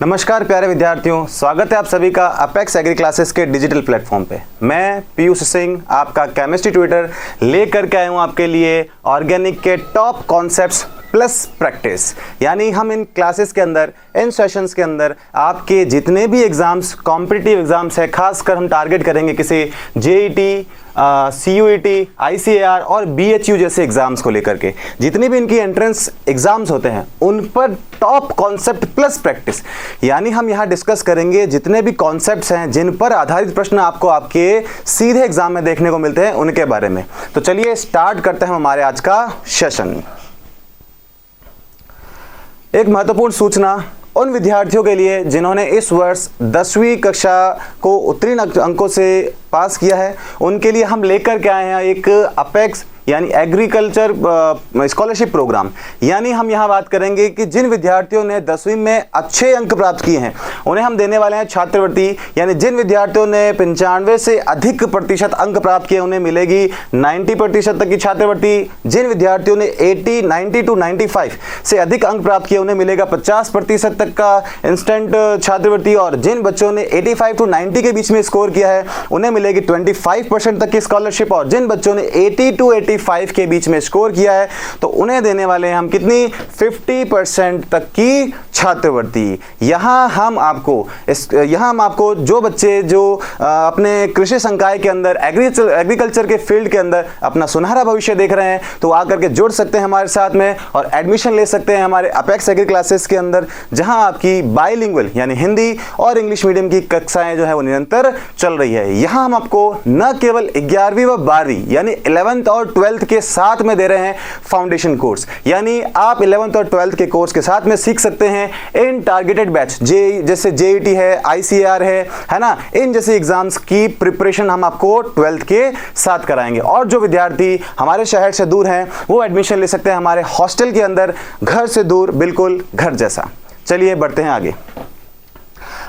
नमस्कार प्यारे विद्यार्थियों, स्वागत है आप सभी का अपेक्स एग्री क्लासेस के डिजिटल प्लेटफॉर्म पे। मैं पीयूष सिंह आपका केमिस्ट्री ट्यूटर लेकर के आया हूँ आपके लिए ऑर्गेनिक के टॉप कॉन्सेप्ट्स प्लस प्रैक्टिस। यानी हम इन क्लासेस के अंदर, इन सेशंस के अंदर आपके जितने भी एग्जाम्स, कॉम्पिटिटिव एग्जाम्स है, खासकर हम टारगेट करेंगे किसी जेईटी, सीयूईटी, आईसीएआर और बीएचयू जैसे एग्जाम्स को लेकर के। जितने भी इनकी एंट्रेंस एग्जाम्स होते हैं उन पर टॉप कॉन्सेप्ट प्लस प्रैक्टिस, यानी हम यहाँ डिस्कस करेंगे जितने भी कॉन्सेप्ट्स हैं जिन पर आधारित प्रश्न आपको आपके सीधे एग्जाम में देखने को मिलते हैं उनके बारे में। तो चलिए स्टार्ट करते हैं हमारे आज का सेशन। एक महत्वपूर्ण सूचना उन विद्यार्थियों के लिए जिन्होंने इस वर्ष 10वीं कक्षा को उत्तीर्ण अंकों से पास किया है, उनके लिए हम लेकर के आए हैं एक अपेक्स यानी एग्रीकल्चर स्कॉलरशिप प्रोग्राम। यानी हम यहाँ बात करेंगे कि जिन विद्यार्थियों ने 10वीं में अच्छे अंक प्राप्त किए हैं उन्हें हम देने वाले हैं छात्रवृत्ति। यानी जिन विद्यार्थियों ने 95 से अधिक प्रतिशत अंक प्राप्त किए उन्हें मिलेगी 90% तक की छात्रवृत्ति। जिन विद्यार्थियों ने 90 to 95 से अधिक अंक प्राप्त किए उन्हें मिलेगा 50% तक का इंस्टेंट छात्रवृत्ति। और जिन बच्चों ने 85 to 90 के बीच में स्कोर किया है उन्हें मिलेगी 25% तक की स्कॉलरशिप। और जिन बच्चों ने 80 to 85 के बीच में स्कोर किया है तो उन्हें देने वाले हैं हम कितनी 50% तक की छात्रवृत्ति। यहाँ हम आपको जो बच्चे जो अपने कृषि संकाय के अंदर एग्रीकल्चर के फील्ड के अंदर अपना सुनहरा भविष्य देख रहे हैं तो आकर के जुड़ सकते हैं हमारे साथ में और एडमिशन ले सकते हैं हमारे अपेक्स एग्री क्लासेस के अंदर, जहां आपकी बाइलिंगुअल यानी हिंदी और इंग्लिश मीडियम की कक्षाएं जो है वो निरंतर चल रही है। यहाँ हम आपको न केवल 11वीं व 12वीं यानी 11th और 12th के साथ में दे रहे हैं फाउंडेशन कोर्स। यानी आप 11th और 12th के कोर्स के साथ में सीख सकते हैं इन टारगेटेड बैच जैसे जेईटी है, आईसीएआर है ना, इन जैसे एग्जाम्स की प्रिपरेशन हम आपको 12th के साथ कराएंगे। और जो विद्यार्थी हमारे शहर से दूर हैं वो एडमिशन ले सकते हैं हमारे हॉस्टल के अंदर, घर से दूर, बिल्कुल घर जैसा। चलिए बढ़ते हैं आगे।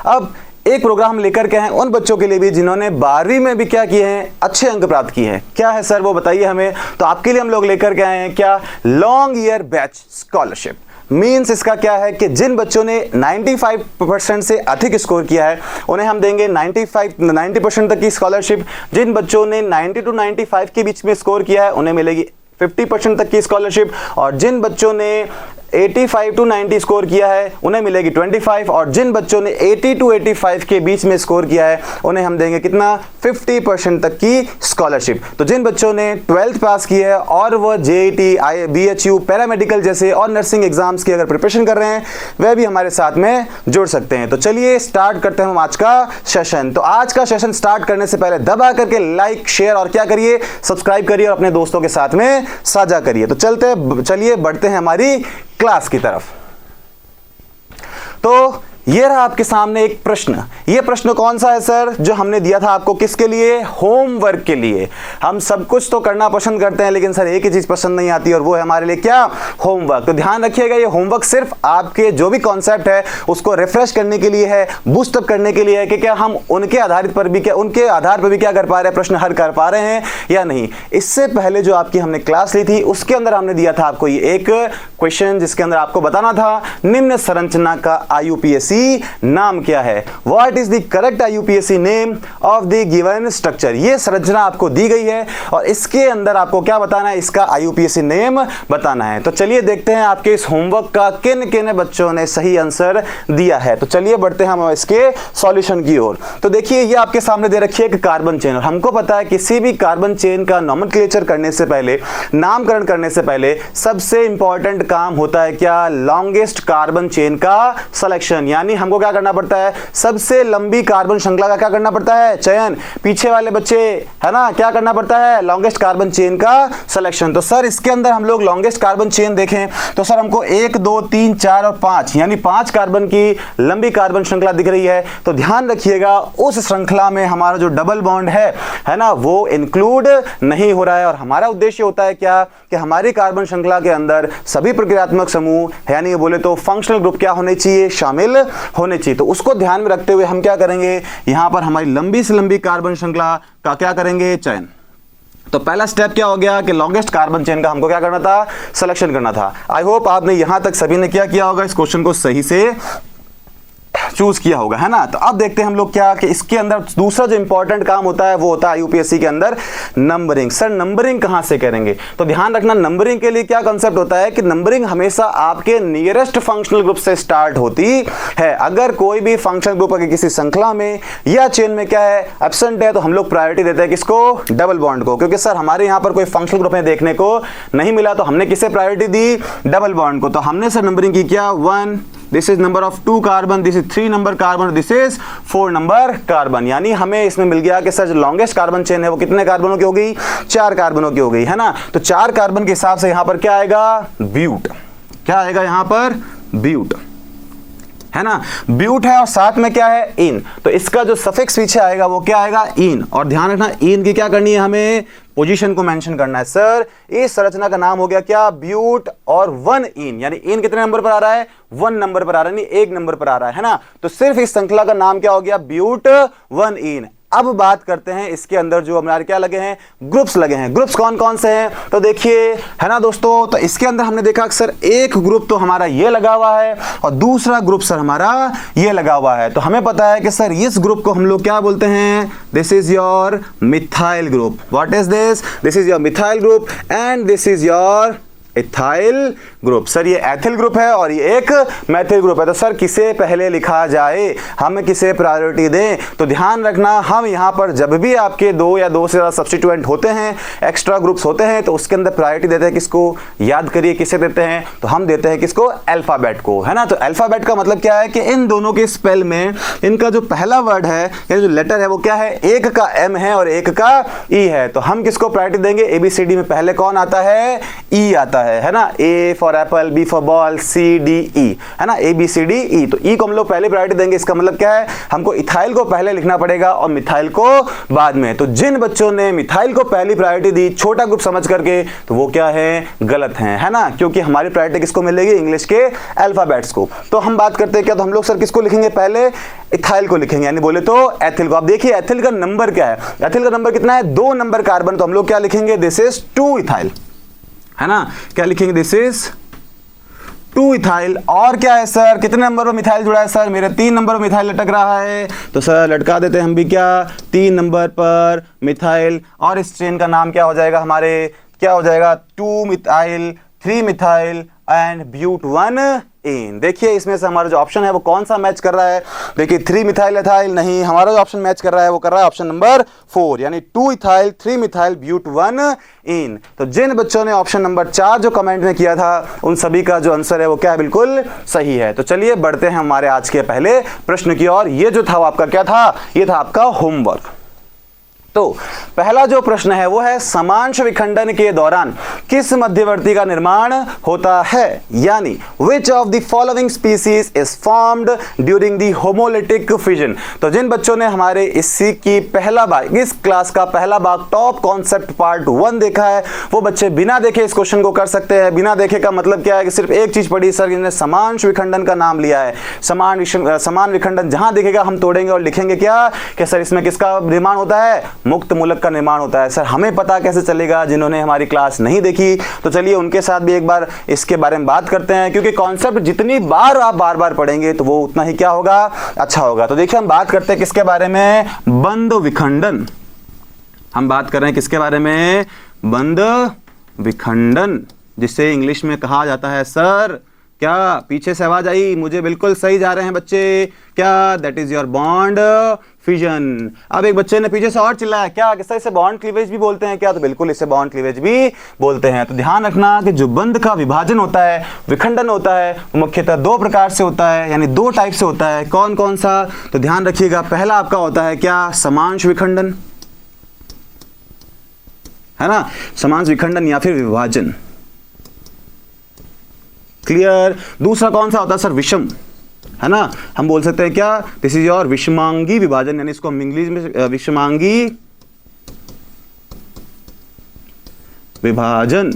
अब एक प्रोग्राम लेकर के हैं उन बच्चों के लिए भी जिन्होंने 12वीं में भी क्या किए हैं, अच्छे अंक प्राप्त किए हैं। क्या है सर वो बताइए हमें। तो आपके लिए हम लोग लेकर के आए हैं क्या, long year batch scholarship. Means इसका क्या है कि जिन बच्चों ने 95% से अधिक स्कोर किया है उन्हें हम देंगे 90% तक की स्कॉलरशिप। जिन बच्चों ने 90 to 95 के बीच में स्कोर किया है उन्हें मिलेगी 50% तक की स्कॉलरशिप। और जिन बच्चों ने 85 to 90 स्कोर किया है उन्हें मिलेगी 25। और जिन बच्चों ने 80 to 85 के बीच में स्कोर किया है उन्हें हम देंगे कितना 50% तक की स्कॉलरशिप। तो जिन बच्चों ने 12th पास की है और वह जेईटी, बीएचयू, पैरामेडिकल जैसे और नर्सिंग एग्जाम्स की अगर प्रिपरेशन कर रहे हैं वह भी हमारे साथ में जुड़ सकते हैं। तो चलिए स्टार्ट करते हैं हम आज का सेशन। तो आज का सेशन स्टार्ट करने से पहले दबा करके लाइक, शेयर और क्या करिए, सब्सक्राइब करिए और अपने दोस्तों के साथ में साझा करिए। तो चलिए बढ़ते हैं हमारी क्लास की तरफ। तो ये रहा आपके सामने एक प्रश्न। ये प्रश्न कौन सा है सर, जो हमने दिया था आपको किसके लिए, होमवर्क के लिए। हम सब कुछ तो करना पसंद करते हैं लेकिन सर एक ही चीज पसंद नहीं आती और वो है हमारे लिए क्या, होमवर्क। तो ध्यान रखिएगा ये होमवर्क सिर्फ आपके जो भी कॉन्सेप्ट है उसको रिफ्रेश करने के लिए है, बूस्टअप करने के लिए है कि क्या हम उनके आधार पर भी क्या कर पा रहे हैं, प्रश्न हल कर पा रहे हैं या नहीं। इससे पहले जो आपकी हमने क्लास ली थी उसके अंदर हमने दिया था आपको ये एक क्वेश्चन जिसके अंदर आपको बताना था निम्न संरचना का आईयूपीएसी नाम क्या है। What is the correct IUPAC name of the given structure. ये संरचना आपको दी गई है और इसके अंदर आपको क्या बताना है, इसका आईयूपीएसी नेम बताना है। तो चलिए देखते हैं आपके इस होमवर्क का किन किन बच्चों ने सही आंसर दिया है। तो चलिए बढ़ते हैं हम इसके सॉल्यूशन की ओर। तो देखिए ये आपके सामने दे रखी है एक कार्बन चेन और हमको पता है किसी भी कार्बन चेन का नोमेनक्लेचर करने से पहले, नामकरण करने से पहले सबसे इंपॉर्टेंट काम होता है क्या, लॉन्गेस्ट कार्बन चेन का सिलेक्शन। यानी हमको क्या करना पड़ता है, सबसे लंबी कार्बन श्रृंखला का क्या करना पड़ता है, चयन। पीछे वाले बच्चे है ना क्या करना पड़ता है, लॉन्गेस्ट कार्बन चेन का सिलेक्शन। तो सर इसके अंदर हम लोग लॉन्गेस्ट कार्बन चेन देखें तो सर हमको 1 2 3 4 और 5 यानी 5 कार्बन की लंबी कार्बन श्रृंखला दिख रही है। तो ध्यान रखिएगा उस श्रृंखला में हमारा जो डबल बॉन्ड है ना, वो इंक्लूड नहीं हो रहा है। और हमारा उद्देश्य होता है क्या, कि हमारी कार्बन श्रृंखला के अंदर सभी प्रक्रियात्मक समूह यानी बोले तो फंक्शनल ग्रुप क्या होने चाहिए, शामिल होने चाहिए। तो उसको ध्यान में रखते हुए हम क्या करेंगे, यहां पर हमारी लंबी से लंबी कार्बन श्रृंखला का क्या करेंगे, चयन। तो पहला स्टेप क्या हो गया कि लॉन्गेस्ट कार्बन चेन का हमको क्या करना था, सिलेक्शन करना था। आई होप आपने यहां तक सभी ने क्या किया होगा, इस क्वेश्चन को सही से चूज किया होगा, है ना। तो अब देखते हैं हम लोग क्या कि इसके अंदर दूसरा जो इंपॉर्टेंट काम होता है वो होता है यूपीएससी के अंदर नंबरिंग। सर नंबरिंग कहां से करेंगे? तो ध्यान रखना नंबरिंग के लिए क्या कंसेप्ट होता है कि नंबरिंग हमेशा आपके नियरेस्ट फंक्शनल ग्रुप से स्टार्ट होती है। अगर कोई भी फंक्शनल ग्रुप अगर किसी श्रृंखला में या चेन में क्या है एब्सेंट है तो हम लोग प्रायोरिटी देते हैं किसको? डबल बॉन्ड को, क्योंकि सर हमारे यहां पर कोई फंक्शनल ग्रुप में देखने को नहीं मिला तो हमने किसे प्रायोरिटी दी? डबल बॉन्ड को। तो हमने सर नंबरिंग की क्या? 1, this is number of 2 carbon, this is 3 number carbon, this is 4 number carbon. यानी हमें इसमें मिल गया कि सर जो लॉन्गेस्ट कार्बन चेन है वो कितने कार्बनों की हो गई? 4 कार्बनों की हो गई, है ना। तो 4 कार्बन के हिसाब से यहां पर क्या आएगा? ब्यूट। क्या आएगा यहां पर? ब्यूट, है ना। ब्यूट है और साथ में क्या है? इन। तो इसका जो सफिक्स पीछे आएगा वो क्या आएगा? इन। और ध्यान रखना इन की क्या करनी है? हमें पोजीशन को मेंशन करना है। सर इस संरचना का नाम हो गया क्या? ब्यूट और 1 इन। यानी इन कितने नंबर पर आ रहा है? 1 नंबर पर आ रहा है, नहीं 1 नंबर पर आ रहा है ना। तो सिर्फ इस श्रृंखला का नाम क्या हो गया? ब्यूट 1 इन। अब बात करते हैं इसके अंदर जो हमारे क्या लगे हैं? ग्रुप्स लगे हैं। ग्रुप्स कौन कौन से हैं? तो देखिए, है ना दोस्तों, तो इसके अंदर हमने देखा कि सर एक ग्रुप तो हमारा ये लगा हुआ है और दूसरा ग्रुप सर हमारा ये लगा हुआ है। तो हमें पता है कि सर इस ग्रुप को हम लोग क्या बोलते हैं? This is your methyl group. What is this? This is your methyl group and this is your ethyl group. Sir ये एथिल ग्रुप है और ये एक मैथिल ग्रुप है। तो सर किसे पहले लिखा जाए? हम किसे प्रायोरिटी दें? तो ध्यान रखना हम यहां पर जब भी आपके 2 या 2 से ज्यादा सब्स्टिट्यूएंट होते हैं, एक्स्ट्रा ग्रुप्स होते हैं, तो उसके अंदर प्रायोरिटी देते हैं किसको? याद करिए किसे देते हैं? तो हम देते हैं किसको? अल्फाबेट को, है ना। तो अल्फाबेट का मतलब क्या है कि इन दोनों के स्पेल में इनका जो पहला वर्ड है या जो लेटर है वो क्या है? एक का एम है और एक का ई है। तो हम किसको प्रायोरिटी देंगे? एबीसीडी में पहले कौन आता है? ई आता है ना। A for apple, B for ball, C D E, है ना। A B C D E. तो ई को हम लोग पहले प्रायोरिटी देंगे। इसका मतलब क्या है? हमको इथाइल को पहले लिखना पड़ेगा और मिथाइल को बाद में। तो जिन बच्चों ने मिथाइल को पहली प्रायोरिटी दी छोटा ग्रुप समझ करके, तो वो क्या है? गलत है ना। क्योंकि हमारी प्रायोरिटी किसको मिलेगी? इंग्लिश के अल्फाबेट्स को। तो हम बात करते हैं क्या, तो हम लोग सर किसको लिखेंगे? पहले इथाइल को लिखेंगे, यानी बोले तो एथिल को। आप देखिए एथिल का नंबर क्या है? एथिल का नंबर कितना है? 2 नंबर कार्बन। तो हम लोग क्या लिखेंगे? दिस इज 2 इथाइल, है ना। क्या लिखेंगे? This is 2 ethyl. और क्या है सर? कितने नंबर पर मिथाइल जुड़ा है? सर मेरे 3 नंबर पर मिथाइल लटक रहा है। तो सर लटका देते हैं हम भी क्या? 3 नंबर पर मिथाइल। और इस चेन का नाम क्या हो जाएगा हमारे? क्या हो जाएगा? 2 मिथाइल, 3 मिथाइल एंड ब्यूट 1 इन। देखिए इसमें से हमारा जो ऑप्शन है वो कौन सा मैच कर रहा है? देखिए 3 मिथाइल इथाइल नहीं, हमारा जो ऑप्शन मैच कर रहा है वो कर रहा है ऑप्शन नंबर 4, यानी 2 इथाइल 3 मिथाइल ब्यूट 1 इन। तो जिन बच्चों ने ऑप्शन नंबर 4 जो कमेंट में किया था उन सभी का जो आंसर है वो क्या है? बिल्कुल सही है। तो चलिए बढ़ते हैं हमारे आज के पहले प्रश्न की ओर। ये जो था वो आपका क्या था? ये था आपका होमवर्क। तो पहला जो प्रश्न है वो है समांश विखंडन के दौरान किस मध्यवर्ती का निर्माण होता है? यानी which of the following species is formed during the homolytic fission। तो जिन बच्चों ने हमारे इसी की पहला भाग, इस क्लास का पहला भाग टॉप कॉन्सेप्ट पार्ट 1 देखा है, वो बच्चे बिना देखे इस क्वेश्चन को कर सकते हैं। बिना देखे का मतलब क्या है कि सिर्फ एक चीज पढ़ी, सर इन्होंने समांश विखंडन का नाम लिया है। समान विखंडन जहां दिखेगा हम तोड़ेंगे और लिखेंगे क्या कि सर इसमें किसका निर्माण होता है? मुक्त मूलक का निर्माण होता है। सर हमें पता कैसे चलेगा? जिन्होंने हमारी क्लास नहीं देखी तो चलिए उनके साथ भी एक बार इसके बारे में बात करते हैं, क्योंकि कॉन्सेप्ट जितनी बार आप बार बार पढ़ेंगे तो वो उतना ही क्या होगा? अच्छा होगा। तो देखिए हम बात करते हैं किसके बारे में? बंध विखंडन। हम बात कर रहे हैं किसके बारे में? बंध विखंडन, जिसे इंग्लिश में कहा जाता है सर क्या? पीछे से आवाज आई, मुझे बिल्कुल सही जा रहे हैं बच्चे। क्या? That is your bond fission. अब एक बच्चे ने पीछे से और चिल्लाया क्या कि सर इसे बॉन्ड क्लीवेज भी बोलते हैं क्या? तो बिल्कुल इसे बॉन्ड क्लीवेज भी बोलते हैं। तो ध्यान रखना कि जो बंध का विभाजन होता है, विखंडन होता है, मुख्यतः 2 प्रकार से होता है, यानी 2 टाइप से होता है। कौन कौन सा? तो ध्यान रखिएगा, पहला आपका होता है क्या? समांश विखंडन, है ना। समांश विखंडन या फिर विभाजन, क्लियर। दूसरा कौन सा होता है सर? विषम, है ना। हम बोल सकते हैं क्या? दिस इज योर विषमांगी विभाजन, यानी इसको हम इंग्लिश में विषमांगी विभाजन,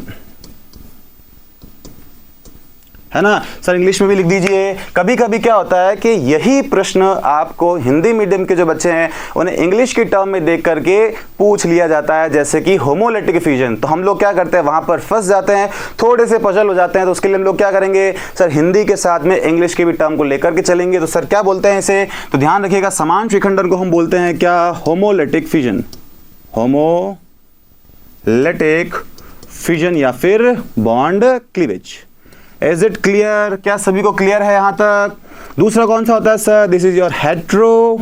है ना सर, इंग्लिश में भी लिख दीजिए। कभी कभी क्या होता है कि यही प्रश्न आपको हिंदी मीडियम के जो बच्चे हैं उन्हें इंग्लिश की टर्म में देख करके पूछ लिया जाता है, जैसे कि होमोलिटिक फ्यूजन। तो हम लोग क्या करते हैं, वहां पर फंस जाते हैं, थोड़े से पजल हो जाते हैं। तो उसके लिए हम लोग क्या करेंगे सर, हिंदी के साथ में इंग्लिश की भी टर्म को लेकर के चलेंगे। तो सर क्या बोलते हैं इसे, तो ध्यान रखिएगा, समान विखंडन को हम बोलते हैं क्या, होमोलिटिक फ्यूजन, होमोलिटिक फ्यूजन या फिर bond cleavage. Is it clear, क्या सभी को क्लियर है यहां तक? दूसरा कौन सा होता है sir, this is your heterolytic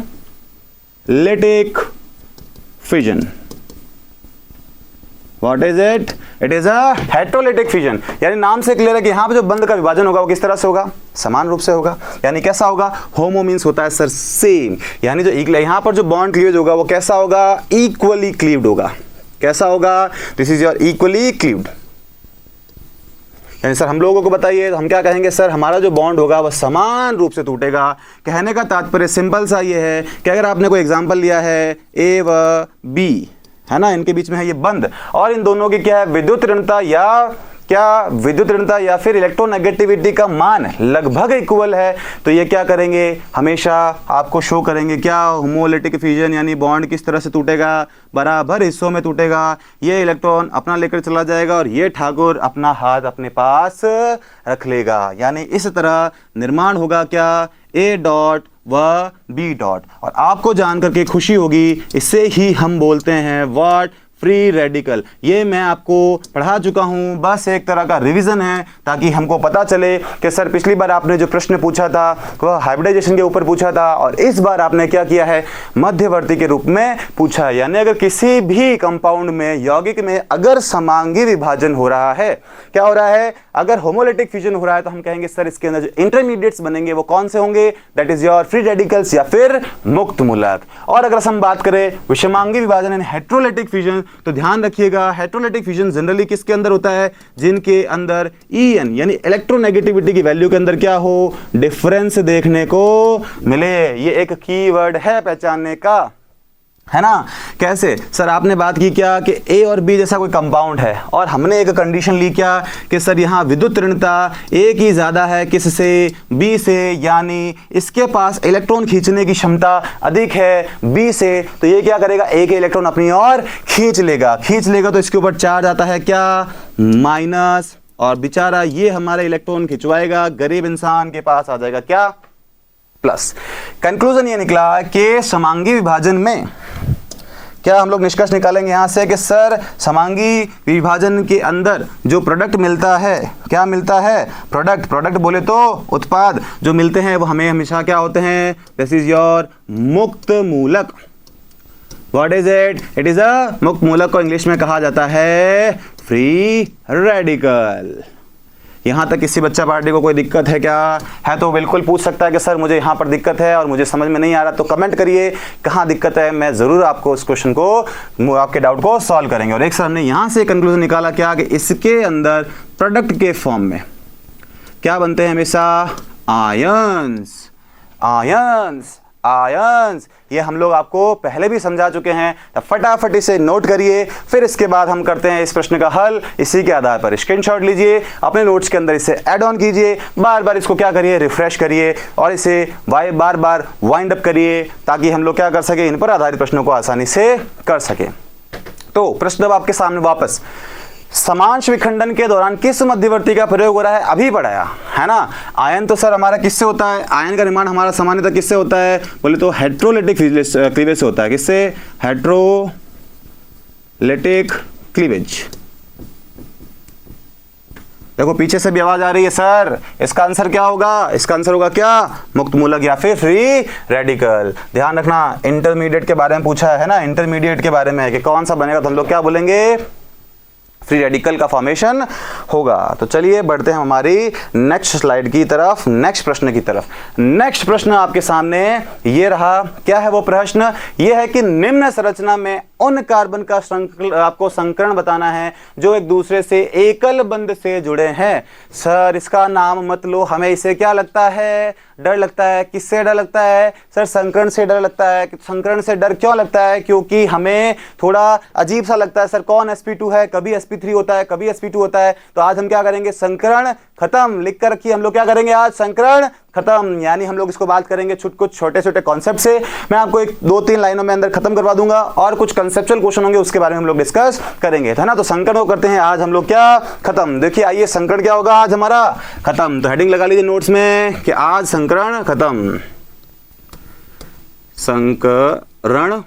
fusion. What is it, it is a heterolytic fusion. यानी नाम से क्लियर है कि यहां पे जो बंध का विभाजन होगा वो किस तरह से होगा, समान रूप से होगा। यानी कैसा होगा, होमो मीन्स होता है सर सेम, यानी जो यहां पर जो बॉन्ड क्लीवेज होगा वो कैसा होगा, इक्वली क्लीव्ड होगा। कैसा होगा, this is your equally cleaved. यानी सर हम लोगों को बताइए, तो हम क्या कहेंगे सर, हमारा जो बॉन्ड होगा वह समान रूप से टूटेगा। कहने का तात्पर्य सिंपल सा ये है कि अगर आपने कोई एग्जांपल लिया है ए व बी, है ना, इनके बीच में है ये बंध, और इन दोनों की क्या है, विद्युत ऋणता या फिर इलेक्ट्रोनेगेटिविटी का मान लगभग इक्वल है, तो ये क्या करेंगे, हमेशा आपको शो करेंगे क्या, होमोलिटिक फ्यूजन, यानी बॉन्ड किस तरह से टूटेगा, बराबर हिस्सों में टूटेगा। ये इलेक्ट्रॉन अपना लेकर चला जाएगा और ये ठाकुर अपना हाथ अपने पास रख लेगा। यानी इस तरह निर्माण होगा क्या, ए डॉट व बी डॉट। और आपको जान करके खुशी होगी, इससे ही हम बोलते हैं व्हाट, फ्री रेडिकल। ये मैं आपको पढ़ा चुका हूं, बस एक तरह का रिवीजन है ताकि हमको पता चले कि सर पिछली बार आपने जो प्रश्न पूछा था वह हाइब्रिडाइजेशन के ऊपर पूछा था और इस बार आपने क्या किया है, मध्यवर्ती के रूप में पूछा है। यानी अगर किसी भी कंपाउंड में, यौगिक में अगर समांगी विभाजन हो रहा है, क्या हो रहा है, अगर होमोलिटिक फ्यूजन हो रहा है, तो हम कहेंगे सर इसके अंदर जो इंटरमीडिएट्स बनेंगे वो कौन से होंगे, that is your free radicals या फिर मुक्त मूलक। और अगर हम बात करें विषमांगी विभाजन यानी हेट्रोलिटिक फ्यूजन, तो ध्यान रखिएगा हेट्रोलिटिक फ्यूजन जनरली किसके अंदर होता है, जिनके अंदर EN यानी इलेक्ट्रोनेगेटिविटी की वैल्यू के अंदर क्या हो, डिफरेंस देखने को मिले। ये एक कीवर्ड है पहचानने का, है ना। कैसे सर, आपने बात की क्या कि A और B जैसा कोई कंपाउंड है और हमने एक कंडीशन ली क्या कि सर यहाँ विद्युत ऋणता A की ज्यादा है किससे, B से, यानी इसके पास इलेक्ट्रॉन खींचने की क्षमता अधिक है B से, तो ये क्या करेगा, A के इलेक्ट्रॉन अपनी ओर खींच लेगा तो इसके ऊपर चार्ज आता है क्या, माइनस, और बेचारा ये हमारा इलेक्ट्रॉन खिंचवाएगा, गरीब इंसान के पास आ जाएगा क्या, प्लस। कंक्लूजन ये निकला कि समांगी विभाजन में क्या हम लोग निष्कर्ष निकालेंगे यहां से कि सर समांगी विभाजन के अंदर जो प्रोडक्ट मिलता है, क्या मिलता है, प्रोडक्ट बोले तो उत्पाद जो मिलते हैं वो हमें हमेशा क्या होते हैं, दिस इज योर मुक्त मूलक। What is it, it is a मुक्त मूलक को इंग्लिश में कहा जाता है फ्री रेडिकल। यहां तक किसी बच्चा पार्टी को कोई दिक्कत है क्या, है तो बिल्कुल पूछ सकता है कि सर मुझे यहां पर दिक्कत है और मुझे समझ में नहीं आ रहा, तो कमेंट करिए कहां दिक्कत है, मैं जरूर आपको उस क्वेश्चन को, आपके डाउट को सॉल्व करेंगे। और एक सर ने यहां से कंक्लूजन निकाला क्या कि इसके अंदर प्रोडक्ट के फॉर्म में क्या बनते हैं, हमेशा आयंस। ये हम लोग आपको पहले भी समझा चुके हैं, तो फटाफट इसे नोट करिए, फिर इसके बाद हम करते हैं इस प्रश्न का हल। इसी के आधार पर स्क्रीनशॉट लीजिए, अपने नोट्स के अंदर इसे ऐड ऑन कीजिए, बार बार इसको क्या करिए, रिफ्रेश करिए और इसे बार बार वाइंड अप करिए, ताकि हम लोग क्या कर सके, इन पर आधारित प्रश्नों को आसानी से कर सके। तो प्रश्न अब आपके सामने वापस, समांश विखंडन के दौरान किस मध्यवर्ती का प्रयोग हो रहा है, अभी पढ़ाया है ना। आयन तो सर हमारा किससे होता है, आयन का निर्माण हमारा सामान्यतः किससे होता है, बोले तो हेट्रोलिटिक क्लीवेज से होता है। किससे, हेट्रोलिटिक क्लीवेज। देखो पीछे से भी आवाज आ रही है सर, इसका आंसर क्या होगा, इसका आंसर होगा क्या, मुक्त मूलक या फिर फ्री रेडिकल। ध्यान रखना इंटरमीडिएट के बारे में पूछा है ना, इंटरमीडिएट के बारे में कि कौन सा बनेगा, तो हम लोग क्या बोलेंगे, फ्री रेडिकल का फॉर्मेशन होगा। तो चलिए बढ़ते हैं हमारी नेक्स्ट स्लाइड की तरफ, नेक्स्ट प्रश्न की तरफ। नेक्स्ट प्रश्न आपके सामने ये रहा, क्या है वो प्रश्न, ये है कि निम्न संरचना में उन कार्बन का आपको संकरण बताना है जो एक दूसरे से एकल बंध से जुड़े हैं। सर इसका नाम मत लो, हमें इसे क्या लगता है, डर लगता है। किससे डर लगता है सर, संकरण से डर लगता है। संकरण से डर क्यों लगता है, क्योंकि हमें थोड़ा अजीब सा लगता है सर, कौन sp2 है, कभी sp3 sp3 होता है, कभी sp2 होता है। तो आज हम क्या करेंगे, संकरण खत्म लिख कर रखिए। हम लोग क्या करेंगे आज, संकरण खत्म, यानी हम लोग इसको बात करेंगे कुछ छोटे छोटे कॉन्सेप्ट से। मैं आपको एक 2-3 लाइनों में अंदर खत्म करवा दूंगा और कुछ कंसेप्चुअल क्वेश्चन होंगे, उसके बारे में हम लोग डिस्कस करेंगे, है ना। तो संकरण को करते हैं आज हम लोग क्या, खत्म। देखिए आइए, संकरण क्या होगा आज हमारा, खत्म। तो हेडिंग लगा लीजिए नोट्स में कि आज संकरण खत्म, संकरण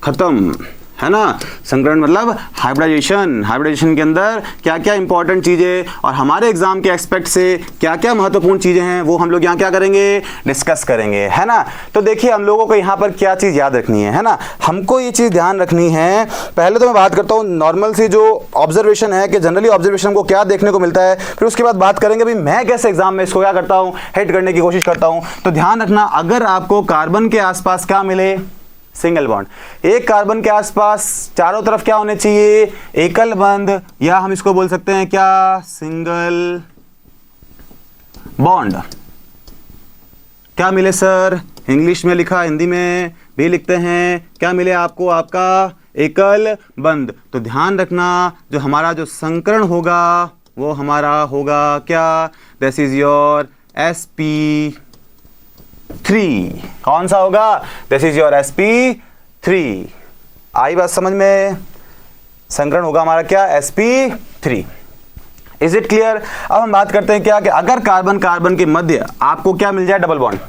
खत्म, है ना। संकरण मतलब हाइब्रिडाइजेशन। हाइब्रिडाइजेशन के अंदर क्या क्या इंपॉर्टेंट चीजें और हमारे एग्जाम के एस्पेक्ट से क्या क्या महत्वपूर्ण चीजें हैं, वो हम लोग यहाँ क्या करेंगे, डिस्कस करेंगे, है ना। तो देखिए हम लोगों को यहाँ पर क्या चीज याद रखनी है ना। हमको ये चीज ध्यान रखनी है, पहले तो मैं बात करता हूँ नॉर्मल सी जो ऑब्जर्वेशन है कि जनरली ऑब्जर्वेशन को क्या देखने को मिलता है, फिर उसके बाद बात करेंगे भाई मैं कैसे एग्जाम में इसको क्या करता हूँ, हिट करने की कोशिश करता हूँ। तो ध्यान रखना, अगर आपको कार्बन के आसपास क्या मिले, सिंगल बॉन्ड, एक कार्बन के आसपास चारों तरफ क्या होने चाहिए, एकल बंध, या हम इसको बोल सकते हैं क्या, सिंगल बॉन्ड। क्या मिले सर, इंग्लिश में लिखा, हिंदी में भी लिखते हैं, क्या मिले आपको, आपका एकल बंध। तो ध्यान रखना, जो हमारा जो संकरण होगा वो हमारा होगा क्या, दिस इज योर sp3। कौन सा होगा, दिस इज योर sp3। आई बात समझ में, संकरण होगा हमारा क्या, sp3। Is it clear. अब हम बात करते हैं क्या कि अगर कार्बन कार्बन के मध्य आपको क्या मिल जाए, डबल बॉन्ड,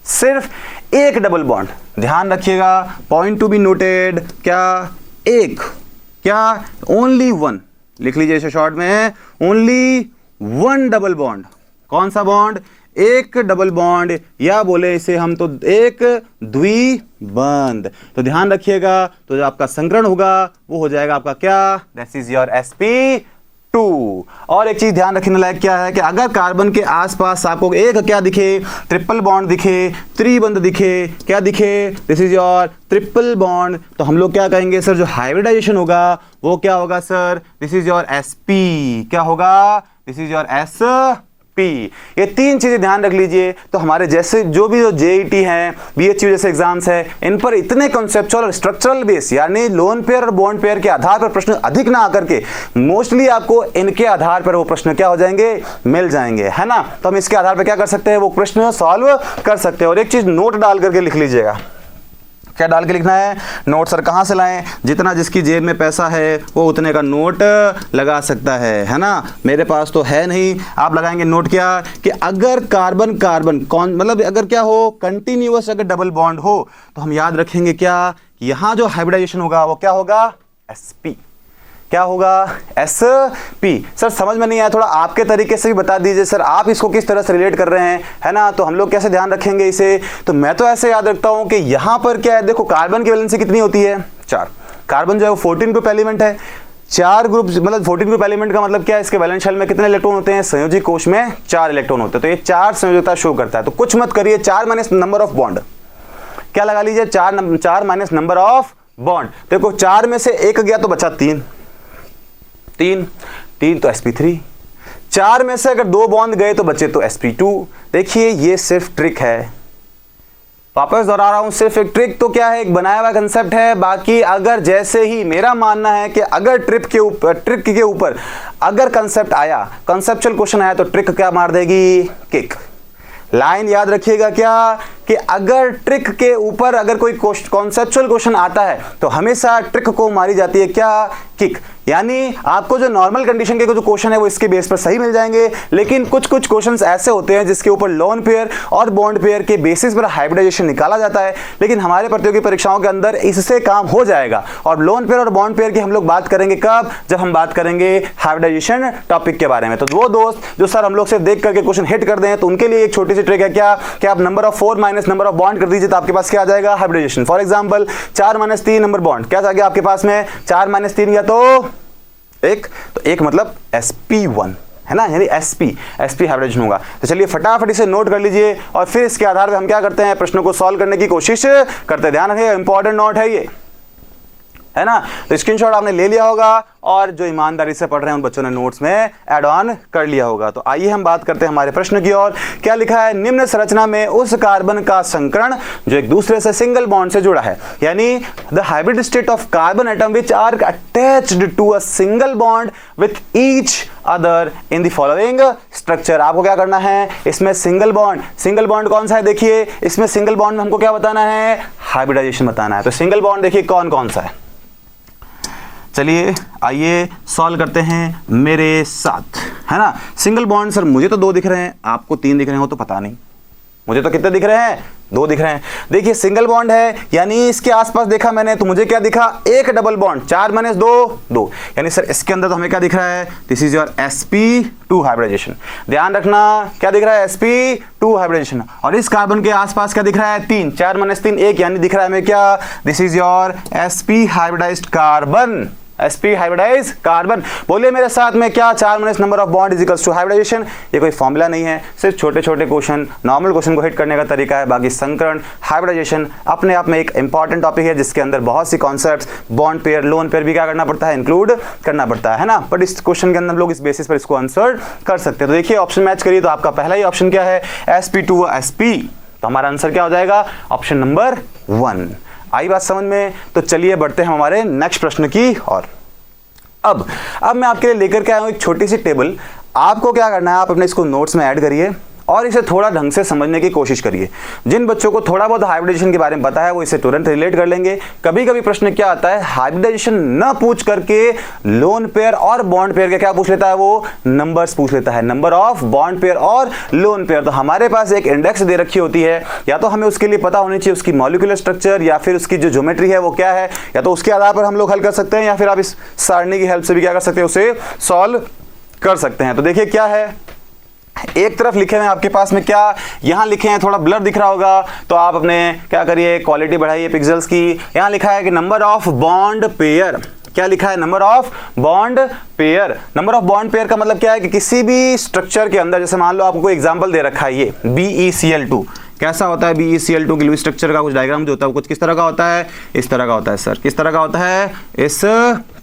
सिर्फ एक डबल बॉन्ड, ध्यान रखिएगा, पॉइंट टू बी नोटेड, क्या एक, क्या ओनली वन, लिख लीजिए इसे शॉर्ट में, ओनली वन डबल बॉन्ड। कौन सा बॉन्ड, एक डबल बॉन्ड, या बोले इसे हम तो एक द्विबंध। तो ध्यान रखिएगा, तो जो आपका संकरण होगा वो हो जाएगा आपका क्या, दिस इज योर sp2। और एक चीज ध्यान रखने लायक क्या है कि अगर कार्बन के आसपास आपको एक क्या दिखे, ट्रिपल बॉन्ड दिखे, त्रिबंध दिखे, क्या दिखे, this is your triple bond, तो हम लोग क्या कहेंगे सर, जो हाइब्रिडाइजेशन होगा वो क्या होगा sir, this is your sp, क्या होगा, दिस इज योर sp। ये तीन चीजें ध्यान रख लीजिए। तो हमारे जैसे जो भी जो जेईटी है, बीएचयू जैसे एग्जाम्स है, इन पर इतने कॉन्सेप्चुअल और स्ट्रक्चरल बेस, यानी लोन पेयर और बॉन्ड पेयर के आधार पर प्रश्न अधिक ना आकर के मोस्टली आपको इनके आधार पर वो प्रश्न क्या हो जाएंगे, मिल जाएंगे, है ना। तो हम इसके आधार पर क्या कर सकते हैं, वो प्रश्न सॉल्व कर सकते हैं। और एक चीज नोट डाल करके लिख लीजिएगा, क्या डाल के लिखना है, नोट सर कहाँ से लाएं, जितना जिसकी जेब में पैसा है वो उतने का नोट लगा सकता है ना। मेरे पास तो है नहीं, आप लगाएंगे नोट क्या, कि अगर कार्बन कार्बन कौन मतलब अगर क्या हो, कंटिन्यूअस अगर डबल बॉन्ड हो, तो हम याद रखेंगे क्या, यहाँ जो हाइब्रिडाइजेशन होगा वो क्या होगा, sp। क्या होगा, sp। सर समझ में नहीं आया, थोड़ा आपके तरीके से भी बता दीजिए सर, आप इसको किस तरह से रिलेट कर रहे हैं, है ना। तो हम लोग कैसे ध्यान रखेंगे इसे, तो मैं तो ऐसे याद रखता हूं कि यहां पर क्या है, देखो कार्बन की वैलेंसी कितनी होती है, 4। कार्बन जो है वो 14 ग्रुप एलिमेंट है, 4 ग्रुप मतलब 14 ग्रुप एलिमेंट का मतलब क्या है, इसके वैलेंस शेल में कितने इलेक्ट्रॉन होते हैं, संयोजी कोश में 4 इलेक्ट्रॉन होते हैं। तो ये 4 संयोजकता शो करता है। तो कुछ मत करिए, 4 माइनस नंबर ऑफ बॉन्ड, क्या लगा लीजिए, 4 माइनस नंबर ऑफ बॉन्ड। देखो 4 में से एक गया तो बचा 3 तो sp3, 4 में से अगर 2 बॉन्ड गए तो बचे तो sp2। देखिए ये सिर्फ ट्रिक है, वापस दोहरा रहा हूं, सिर्फ एक ट्रिक, तो क्या है, एक बनाया हुआ कंसेप्ट है। बाकी अगर जैसे ही मेरा मानना है कि अगर ट्रिक के ऊपर अगर कंसेप्ट आया, कंसेप्चुअल क्वेश्चन आया, तो ट्रिक क्या मार देगी, किक। लाइन याद रखिएगा क्या, कि अगर ट्रिक के ऊपर अगर कोई कॉन्सेप्चुअल क्वेश्चन आता है तो हमेशा ट्रिक को मारी जाती है क्या, किक। यानी आपको जो नॉर्मल कंडीशन के जो क्वेश्चन है वो इसके बेस पर सही मिल जाएंगे, लेकिन कुछ क्वेश्चंस ऐसे होते हैं जिसके ऊपर लोन पेयर और बॉन्ड पेयर के बेसिस पर हाइब्रिडाइजेशन निकाला जाता है। लेकिन हमारे प्रतियोगी परीक्षाओं के अंदर इससे काम हो जाएगा। और लोन पेयर और बॉन्ड पेयर की हम लोग बात करेंगे कब, जब हम बात करेंगे हाइब्रिडाइजेशन टॉपिक के बारे में। तो वो दोस्त जो सर हम लोग से देख करके क्वेश्चन हिट कर दें, तो उनके लिए एक छोटी सी ट्रिक है क्या, कि आप number of 4 minus number of bond कर दीजिए, तो आपके पास क्या आ जाएगा, hybridization. For example 4 minus 3 number bond, क्या आ गया आपके पास में, 4 माइनस 3 या तो 1, तो 1 मतलब sp1, है ना, यानी sp हाइब्रिडाइजेशन होगा। तो चलिए फटाफट इसे नोट कर लीजिए और फिर इसके आधार पर हम क्या करते हैं, प्रश्नों को सॉल्व करने की कोशिश करते हैं। ध्यान रखिए, इंपॉर्टेंट नोट है ये, है ना। तो स्क्रीनशॉट आपने ले लिया होगा और जो ईमानदारी से पढ़ रहे हैं उन बच्चों ने नोट्स में ऐड ऑन कर लिया होगा। तो आइए हम बात करते हैं हमारे प्रश्न की ओर। क्या लिखा है, निम्न संरचना में उस कार्बन का संकरण जो एक दूसरे से सिंगल बॉन्ड से जुड़ा है, यानी the hybrid state of carbon atom which are attached to a single bond with each other in the following structure. आपको क्या करना है, इसमें सिंगल बॉन्ड कौन सा है, देखिए इसमें सिंगल बॉन्ड में हमको क्या बताना है, हाइब्रिडाइजेशन बताना है। तो सिंगल बॉन्ड देखिए कौन कौन सा है, चलिए आइए सॉल्व करते हैं मेरे साथ, है ना। सिंगल बॉन्ड सर मुझे तो 2 दिख रहे हैं, आपको 3 दिख रहे हो तो पता नहीं, मुझे तो कितने दिख रहे हैं, 2 दिख रहे हैं। देखिए सिंगल बॉन्ड है यानी इसके आसपास देखा मैंने तो मुझे क्या दिखा, एक डबल बॉन्ड, 4 - 2 यानी सर इसके अंदर तो हमें क्या दिख रहा है, this is your sp2 hybridisation. ध्यान रखना क्या दिख रहा है, sp2 हाइब्रिडाइजेशन। और इस कार्बन के आसपास क्या दिख रहा है, 3, 4 - 3 1 यानी दिख रहा है हमें क्या, this is your sp hybridized carbon, sp hybridized carbon. बोलिए मेरे साथ में क्या, 4 - number of bond is equals to hybridization. ये कोई फॉर्मूला नहीं है, सिर्फ छोटे छोटे क्वेश्चन, नॉर्मल क्वेश्चन को हिट करने का तरीका है। बाकी संकरण, हाइब्रिडाइजेशन अपने आप में एक इंपॉर्टेंट टॉपिक है जिसके अंदर बहुत सी concepts, bond pair, lone pair भी क्या करना पड़ता है, इंक्लूड करना पड़ता है ना। बट इस क्वेश्चन के अंदर हम लोग इस बेसिस पर इसको आंसर कर सकते हैं। तो देखिए ऑप्शन मैच करिए, तो आपका पहला ही ऑप्शन क्या है, sp2 sp। तो हमारा आंसर क्या हो जाएगा, ऑप्शन नंबर 1। आई बात समझ में। तो चलिए बढ़ते हैं हमारे नेक्स्ट प्रश्न की ओर। अब मैं आपके लिए लेकर के आया हूं एक छोटी सी टेबल। आपको क्या करना है, आप अपने इसको नोट्स में ऐड करिए और इसे थोड़ा ढंग से समझने की कोशिश करिए। जिन बच्चों को थोड़ा बहुत हाइब्रिडाइजेशन के बारे में पता है वो इसे तुरंत रिलेट कर लेंगे। कभी कभी प्रश्न क्या आता है, हाइब्रिडाइजेशन न पूछ करके लोन पेयर और बॉन्ड पेयर का क्या पूछ लेता है, वो नंबर्स पूछ लेता है, नंबर ऑफ बॉन्ड पेयर और लोन पेयर। तो हमारे पास एक इंडेक्स दे रखी होती है, या तो हमें उसके लिए पता होनी चाहिए उसकी मॉलिक्यूलर स्ट्रक्चर या फिर उसकी जो ज्योमेट्री है वो क्या है, या तो उसके आधार पर हम लोग हल कर सकते हैं, या फिर आप इस सारणी की हेल्प से भी क्या कर सकते हैं, उसे सॉल्व कर सकते हैं। तो देखिए क्या है, एक तरफ लिखे हैं आपके पास में, क्या यहां लिखे हैं, थोड़ा ब्लर दिख रहा होगा तो आप अपने क्या करिए, क्वालिटी बढ़ाइए पिक्सेल्स की। यहां लिखा है कि नंबर ऑफ बॉन्ड पेयर, क्या लिखा है, number of bond pair. Number of bond pair का मतलब क्या है कि किसी भी स्ट्रक्चर के अंदर, जैसे मान लो आपको कोई एग्जांपल दे रखा है ये BeCl2, कैसा होता है BeCl2 की लुईस स्ट्रक्चर का कुछ डायग्राम जो होता है वो कुछ किस तरह का होता है, इस तरह का होता है सर, किस तरह का होता है, इस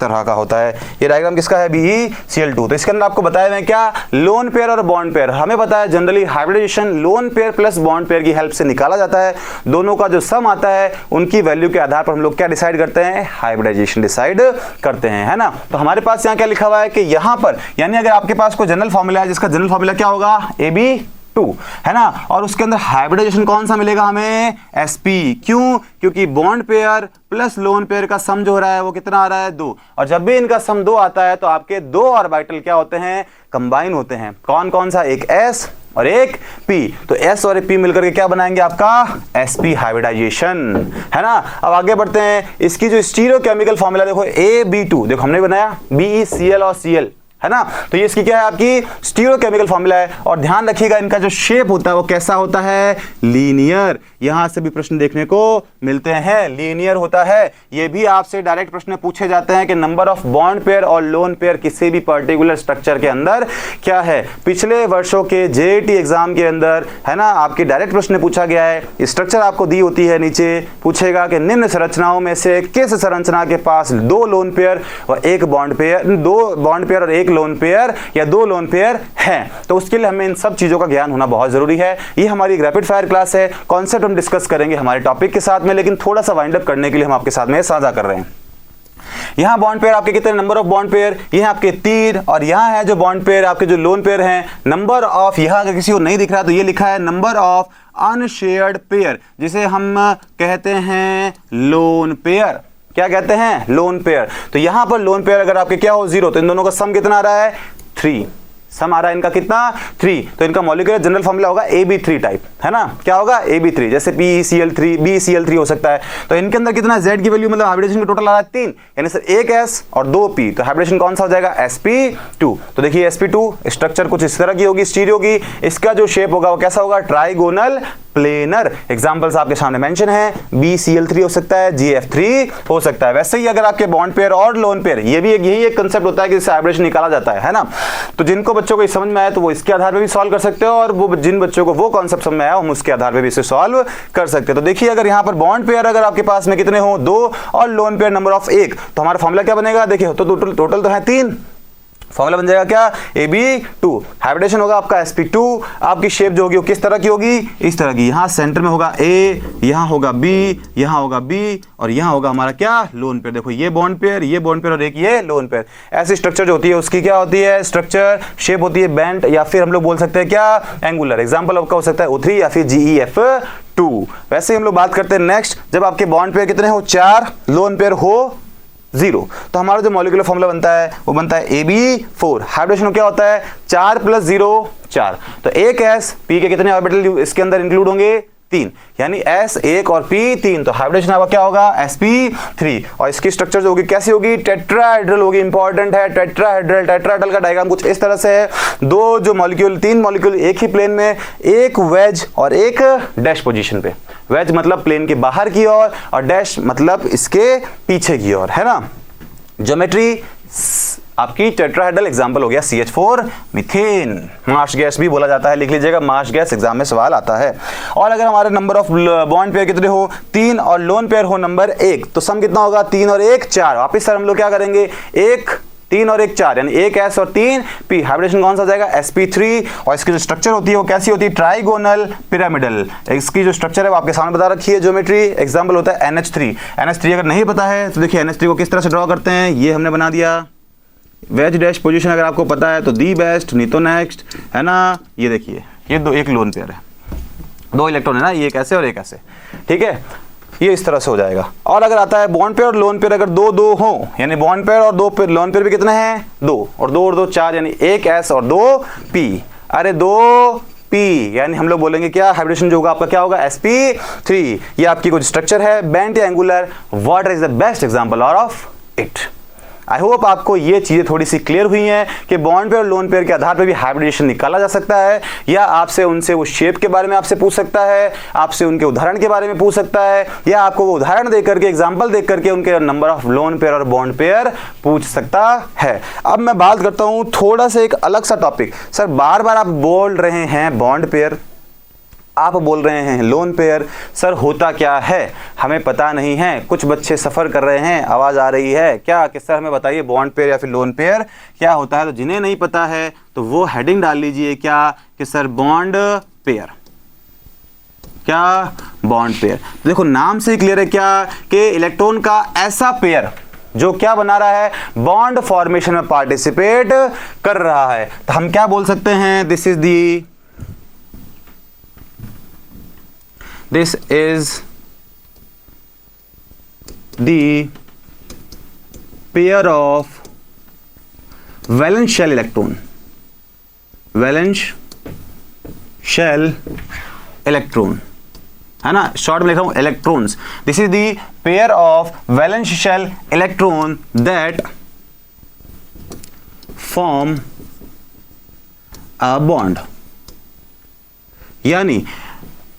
तरह का होता है। ये डायग्राम किसका है, BeCl2। तो इसके अंदर आपको बताया है क्या, लोन पेयर और बॉन्ड पेयर। हमें पता है generally hybridization lone pair plus bond pair की हेल्प से निकाला जाता है। दोनों का जो सम आता है उनकी वैल्यू के आधार पर हम लोग क्या डिसाइड करते हैं, हाइब्रिडाइजेशन डिसाइड करते हैं, है ना। तो हमारे पास यहाँ क्या लिखा हुआ है कि यहाँ पर, यानी अगर आपके पास कोई जनरल फॉर्मूला है जिसका जनरल फॉर्मूला क्या होगा, AB2, है ना, और उसके अंदर हाइब्रिडाइजेशन कौन सा मिलेगा हमें, sp। क्यों, क्योंकि bond pair plus lone pair का सम जो हो रहा है वो कितना आ रहा है, 2। और जब भी इनका सम 2 आता है तो आपके 2 ऑर्बिटल क्या होते हैं, कंबाइन होते हैं। कौन कौन सा, एक s और एक p। तो s और p मिलकर के क्या बनाएंगे, आपका sp हाइब्रिडाइजेशन, है ना। अब आगे बढ़ते हैं, इसकी जो स्टीरियोकेमिकल फॉर्मूला देखो, AB2, देखो हमने बनाया BeCl और Cl, है ना। तो ये इसकी क्या है, आपकी स्टीरियोकेमिकल फॉर्मूला है। और ध्यान रखिएगा इनका जो शेप होता है वो कैसा होता है, लीनियर। यहां से भी प्रश्न देखने को मिलते हैं, लीनियर होता है। ये भी आपसे डायरेक्ट प्रश्न पूछे जाते हैं कि नंबर ऑफ बॉन्ड पेयर और लोन पेयर किसी भी पर्टिकुलर स्ट्रक्चर के अंदर क्या है। पिछले वर्षों के JET एग्जाम के अंदर, है ना, आपके डायरेक्ट प्रश्न पूछा गया है। स्ट्रक्चर आपको दी होती है, नीचे पूछेगा कि निम्न संरचनाओं में से किस संरचना के पास 2 लोन पेयर और 1 बॉन्ड पेयर, 2 बॉन्ड पेयर और 1 लोन पेयर या 2 लोन पेयर हैं। तो उसके लिए हमें इन सब चीजों का ज्ञान होना बहुत जरूरी है। ये हमारी रैपिड फायर क्लास है, कॉन्सेप्ट हम डिस्कस करेंगे हमारे टॉपिक के साथ में, लेकिन थोड़ा सा वाइंड अप करने के लिए हम आपके साथ में साझा कर रहे हैं। यहां बॉन्ड पेयर आपके कितने, नंबर ऑफ बॉन्ड पेयर, ये हैं आपके 3, और यहां है जो बॉन्ड पेयर आपके जो लोन पेयर हैं, नंबर ऑफ, यहां अगर किसी को नहीं दिख रहा तो ये लिखा है नंबर ऑफ अनशेयर्ड पेयर, जिसे हम कहते हैं लोन पेयर। क्या कहते हैं, लोन पेयर। तो यहां पर लोन पेयर अगर आपके क्या हो, 0, तो इन दोनों का सम कितना आ रहा है, 3। सम आ रहा है इनका कितना, 3। तो इनका मॉलिक्यूलर जनरल फॉर्मूला होगा AB3 टाइप, है ना। क्या होगा, AB3, जैसे BeCl3 हो सकता है। तो इनके अंदर कितना, Z की वैल्यू मतलब हाइब्रिडेशन का टोटल आ रहा है 3, यानी सर 1 S और 2 P। तो हाइब्रिडेशन कौन सा हो जाएगा, sp2। तो देखिए sp2 स्ट्रक्चर कुछ इस तरह की होगी, स्टीरियो की। इसका जो शेप होगा वो कैसा होगा, ट्राइगोनल प्लेनर। एग्जांपल्स आपके सामने मेंशन है, BCl3 हो सकता है, GF3 हो सकता है। वैसे ही अगर आपके बॉन्ड पेयर और लोन पेयर, ये भी यही एक कंसेप्ट होता है कि इससे हाइब्रिडेशन निकाला जाता है ना। तो जिनको बच्चों को समझ में आया तो वो इसके आधार पर भी सॉल्व कर सकते हो, और वो जिन बच्चों को वो कॉन्सेप्ट समझ में आया हम उसके आधार पर भी इसे सॉल्व कर सकते हैं। तो देखिए अगर यहाँ पर बॉन्ड पेयर अगर आपके पास में कितने हो 2 और लोन पेयर नंबर ऑफ 1, तो हमारा फॉर्मूला क्या बनेगा, देखिए तो टोटल तो है 3, फॉर्मूला बन जाएगा क्या, AB2। हाइब्रिडेशन होगा आपका sp2। आपकी शेप जो होगी वो किस तरह की होगी, इस तरह की। यहाँ सेंटर में होगा A, यहाँ होगा B, यहाँ होगा B, और यहाँ होगा हमारा क्या, लोन पेयर। देखो ये बॉन्ड पेयर, ये बॉन्ड पेयर और एक ये लोन पेयर। ऐसी स्ट्रक्चर जो होती है उसकी क्या होती है, स्ट्रक्चर शेप होती है बेंट, या फिर हम लोग बोल सकते हैं क्या, एंगुलर। एग्जाम्पल आपका हो सकता है O3 या फिर GEF2। वैसे ही हम लोग बात करते हैं नेक्स्ट, जब आपके बॉन्ड पेयर कितने हो 4, लोन पेयर हो 0, तो हमारा जो मॉलिक्यूलर फॉर्मूला बनता है वो बनता है AB4। हाइब्रिडेशन क्या होता है 4 + 0 4, तो एक S P के कितने ऑर्बिटल इसके अंदर इंक्लूड होंगे, 3, यानी S 1 और P 3, तो हाइब्रिडेशन आपका क्या होगा sp3। और इसकी स्ट्रक्चर जो होगी कैसी होगी, टेट्राहेड्रल होगी। इंपॉर्टेंट है टेट्राहेड्रल। टेट्राहेड्रल का डायग्राम कुछ इस तरह से है, 2 जो मॉलिक्यूल 3 मॉलिक्यूल एक ही प्लेन में, एक वेज और एक डैश पोजीशन पे। वेज मतलब प्लेन के बाहर की ओर, और डैश मतलब इसके पीछे की ओर, है ना। ज्योमेट्री आपकी टेट्राहेड्रल। एग्जांपल हो गया CH4 मीथेन, मार्श गैस भी बोला जाता है, लिख लीजिएगा मार्श गैस, एग्जाम में सवाल आता है। और अगर हमारे नंबर ऑफ बॉन्ड पेयर कितने हो 3 और लोन पेयर हो नंबर 1, तो सम कितना होगा 3 और 1 4। वापिस सर हम लोग क्या करेंगे, 1 3 और 1 4, यानी 1 S और 3 P। हाइब्रिडेशन कौन सा जाएगा sp3। और इसकी जो स्ट्रक्चर होती है वो कैसी होती है, ट्राइगोनल पिरामिडल। इसकी जो स्ट्रक्चर है वो आपके सामने बता रखी है, ज्योमेट्री। एग्जांपल होता है NH3। NH3 अगर नहीं पता है तो देखिए NH3 को किस तरह से ड्रॉ करते हैं, ये हमने बना दिया। वेज डैश पोजीशन अगर आपको पता है तो दी बेस्ट, नहीं तो नेक्स्ट, है ना। ये देखिए ये दो, एक लोन पेयर है, 2 इलेक्ट्रॉन है ना, ये एक ऐसे और एक ऐसे, ठीक है। ये इस तरह से हो जाएगा। और अगर आता है बॉन्ड पेयर और लोन पेयर अगर 2 2 हो, यानी बॉन्ड पेयर और 2 पेयर, लोन पेयर भी कितने हैं 2, और 2 और 2 4, यानी 1 S और 2 P। अरे 2 P, यानी हम लोग बोलेंगे क्या, हाइब्रिडेशन जो होगा आपका क्या होगा sp3। ये आपकी कुछ स्ट्रक्चर है बेंट या angular. What is the best example of it. I hope आपको ये चीजें थोड़ी सी क्लियर हुई हैं कि बॉन्ड पेयर और लोन पेयर के आधार पर भी हाइब्रिडेशन निकाला जा सकता है, या आपसे उनसे वो शेप के बारे में आपसे पूछ सकता है, आपसे उनके उदाहरण के बारे में पूछ सकता है, या आपको वो उदाहरण देख करके, एग्जांपल देख करके उनके नंबर ऑफ लोन पेयर और बॉन्ड पेयर पूछ सकता है। अब मैं बात करता हूं थोड़ा सा एक अलग सा टॉपिक। सर बार बार आप बोल रहे हैं बॉन्ड पेयर, आप बोल रहे हैं लोन पेयर, सर होता क्या है हमें पता नहीं है। कुछ बच्चे सफ़र कर रहे हैं, आवाज़ आ रही है क्या कि सर हमें बताइए बॉन्ड पेयर या फिर लोन पेयर क्या होता है। तो जिन्हें नहीं पता है तो वो हेडिंग डाल लीजिए क्या, कि सर बॉन्ड पेयर, क्या बॉन्ड पेयर। देखो नाम से क्लियर है क्या, कि इलेक्ट्रॉन का ऐसा पेयर जो क्या बना रहा है, बॉन्ड फॉर्मेशन में पार्टिसिपेट कर रहा है। तो हम क्या बोल सकते हैं, This is the pair of valence shell electron, valence shell electron, है ना, शॉर्ट में लिख रहा हूं electrons. This is the pair of valence shell electron that form a bond, यानी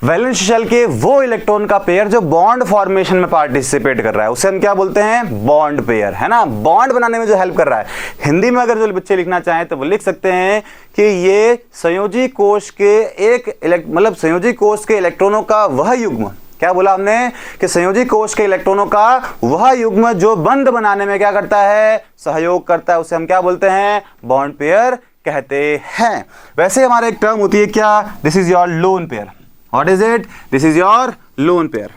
वैलेंस शेल के वो इलेक्ट्रॉन का पेयर जो बॉन्ड फॉर्मेशन में पार्टिसिपेट कर रहा है, उसे हम क्या बोलते हैं, बॉन्ड पेयर, है ना। बॉन्ड बनाने में जो हेल्प कर रहा है। हिंदी में अगर जो बच्चे लिखना चाहें तो वो लिख सकते हैं कि ये संयोजी कोष के मतलब संयोजी कोष के इलेक्ट्रॉनों का वह युग्म, क्या बोला हमने, कि संयोजी कोष के इलेक्ट्रॉनों का वह युग्म जो बंध बनाने में क्या करता है, सहयोग करता है, उसे हम क्या बोलते हैं, बॉन्ड पेयर कहते हैं। वैसे हमारे एक टर्म होती है क्या, this is your lone pair. What is it? This is your lone pair.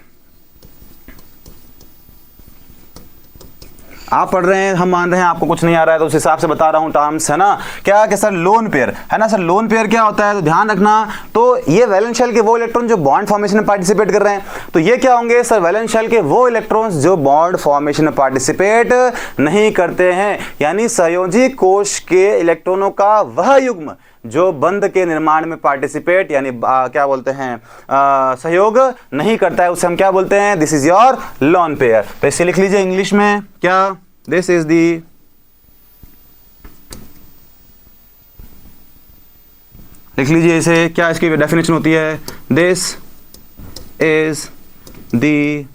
आप पढ़ रहे हैं, हम मान रहे हैं आपको कुछ नहीं आ रहा है, तो उस हिसाब से बता रहा हूं टर्म्स, है ना। क्या कि सर लोन पेयर, है ना। सर लोन पेयर क्या होता है, तो ध्यान रखना, तो ये वैलेंस शेल के वो इलेक्ट्रॉन जो बॉन्ड फॉर्मेशन में पार्टिसिपेट कर रहे हैं, तो ये क्या होंगे सर, वैलेंस शेल के वो इलेक्ट्रॉन्स जो बॉन्ड फॉर्मेशन में पार्टिसिपेट नहीं करते हैं, यानी संयोजी कोष के इलेक्ट्रॉनों का वह युग्म जो बंध के निर्माण में पार्टिसिपेट यानी क्या बोलते हैं, सहयोग नहीं करता है, उसे हम क्या बोलते हैं, this is your lone pair. तो इसे लिख लीजिए इंग्लिश में क्या, दिस इज दी लिख लीजिए इसे, क्या इसकी डेफिनेशन होती है, this is the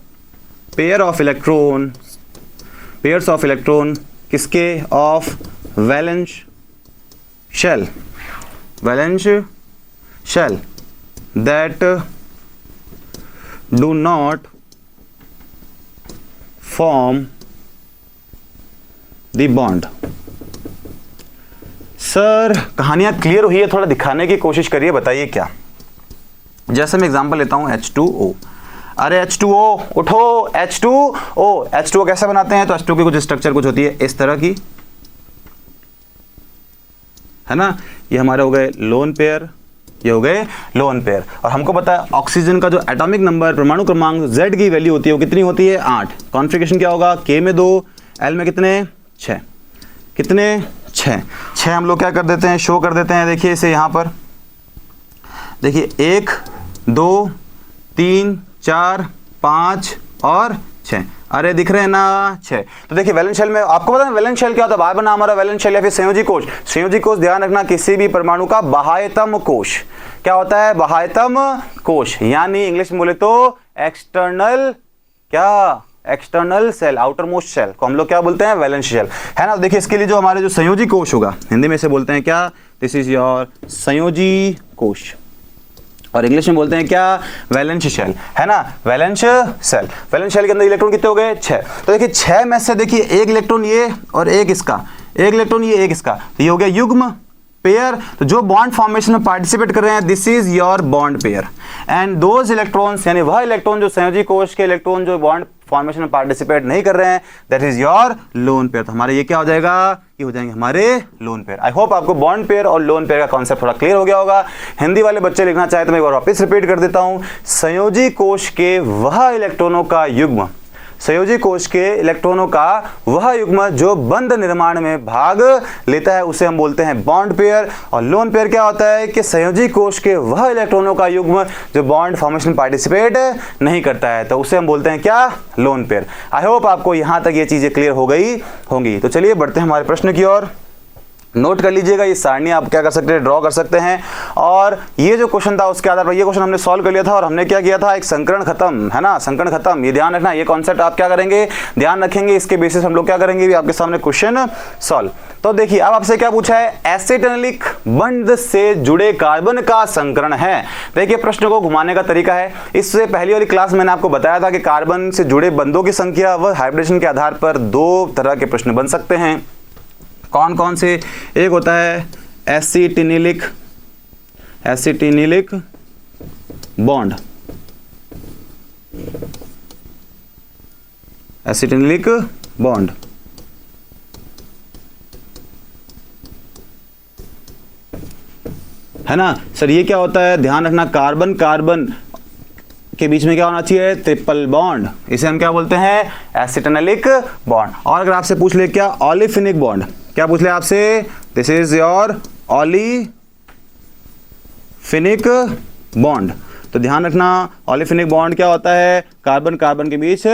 pair of electron, pairs of electron किसके, of valence shell, valence shell that do not form the bond. Sir कहानियाँ क्लियर हुई है, थोड़ा दिखाने की कोशिश करिए, बताइए क्या। जैसे मैं एग्जांपल लेता हूँ H2O, अरे H2O उठो, H2O, H2O कैसे बनाते हैं, तो H2O की कुछ स्ट्रक्चर कुछ होती है इस तरह की, है ना। ये हमारे हो गए लोन पेयर, ये हो गए लोन पेयर। और हमको पता है ऑक्सीजन का जो एटॉमिक नंबर, परमाणु क्रमांक Z की वैल्यू होती है वो कितनी होती है, 8। कॉन्फ़िगरेशन क्या होगा, K में 2, L में कितने, 6, कितने, 6 हम लोग क्या कर देते हैं, शो कर देते हैं। देखिए इसे यहाँ पर देखिए 1 2 3 4 5 और 6, अरे दिख रहे हैं ना 6। तो देखिए वैलेंस शेल में आपको पता है वैलेंस शेल क्या होता है, बार बना हमारा वैलेंस शेल या फिर संयोजी कोश। संयोजी कोश ध्यान रखना किसी भी परमाणु का बाह्यतम कोश क्या होता है, बाह्यतम कोश, यानी इंग्लिश में बोले तो एक्सटर्नल, क्या, external shell, outermost shell को हम लोग क्या बोलते हैं, वैलेंस शेल, है ना। देखिए इसके लिए जो हमारे जो संयोजी कोश होगा, हिंदी में से बोलते हैं क्या, दिस इज योर संयोजी कोश, और इंग्लिश में बोलते हैं क्या, वैलेंस शेल, है ना, वैलेंस सेल। वैलेंस शेल के अंदर इलेक्ट्रॉन कितने हो गए, 6। तो देखिए 6 में से देखिए एक इलेक्ट्रॉन ये और एक इसका, एक इलेक्ट्रॉन ये एक इसका, तो ये हो गया युग्म पेयर। तो जो बॉन्ड फॉर्मेशन में पार्टिसिपेट कर रहे हैं, this is your bond pair, and those electrons, यानी वह इलेक्ट्रॉन जो संयोजी कोश के इलेक्ट्रॉन जो बॉन्ड फॉर्मेशन में पार्टिसिपेट नहीं कर रहे हैं, that is your lone pair. तो हमारे ये क्या हो जाएगा, ये हो जाएंगे हमारे लोन पेयर। आई होप आपको बॉन्ड पेयर और लोन पेयर का कॉन्सेप्ट थोड़ा क्लियर हो गया होगा। हिंदी वाले बच्चे लिखना चाहे तो मैं एक बार वापस रिपीट कर देता हूं, संयोजी कोश के वह इलेक्ट्रॉनों का युग्म, संयोजी कोश के इलेक्ट्रॉनों का वह युग्म जो बंध निर्माण में भाग लेता है उसे हम बोलते हैं बॉन्ड पेयर। और लोन पेयर क्या होता है कि संयोजी कोश के वह इलेक्ट्रॉनों का युग्म जो बॉन्ड फॉर्मेशन पार्टिसिपेट नहीं करता है, तो उसे हम बोलते हैं क्या, लोन पेयर। आई होप आपको यहां तक ये चीजें क्लियर हो गई होंगी। तो चलिए बढ़ते हैं हमारे प्रश्न की ओर। नोट कर लीजिएगा, ये सारणी आप क्या कर सकते हैं, ड्रॉ कर सकते हैं। और ये जो क्वेश्चन था उसके आधार पर ये क्वेश्चन हमने सॉल्व कर लिया था, और हमने क्या किया था, एक संकरण खत्म, है ना, संकरण खत्म। ये ध्यान रखना, ये कॉन्सेप्ट आप क्या करेंगे, ध्यान रखेंगे, इसके बेसिस हम लोग क्या करेंगे भी आपके सामने क्वेश्चन सॉल्व। तो देखिए अब आपसे क्या पूछा है, एसिटेनिलिक बंध से जुड़े कार्बन का संकरण है। देखिए प्रश्न को घुमाने का तरीका है, इससे पहली वाली क्लास मैंने आपको बताया था कि कार्बन से जुड़े बंधों की संख्या व हाइब्रिडेशन के आधार पर 2 तरह के प्रश्न बन सकते हैं। कौन कौन से, एक होता है एसिटिनिलिक, एसिटिनिलिक बॉन्ड, एसिटिनिलिक बॉन्ड, है ना सर। ये क्या होता है, ध्यान रखना, कार्बन कार्बन के बीच में क्या होना चाहिए, ट्रिपल बॉन्ड, इसे हम क्या बोलते हैं, एसिटेनिलिक बॉन्ड। और अगर आपसे पूछ ले क्या, ओलिफिनिक बॉन्ड, क्या पूछ ले आपसे, दिस इज योर ओलिफिनिक बॉन्ड। तो ध्यान रखना ओलिफिनिक बॉन्ड क्या होता है, कार्बन कार्बन के बीच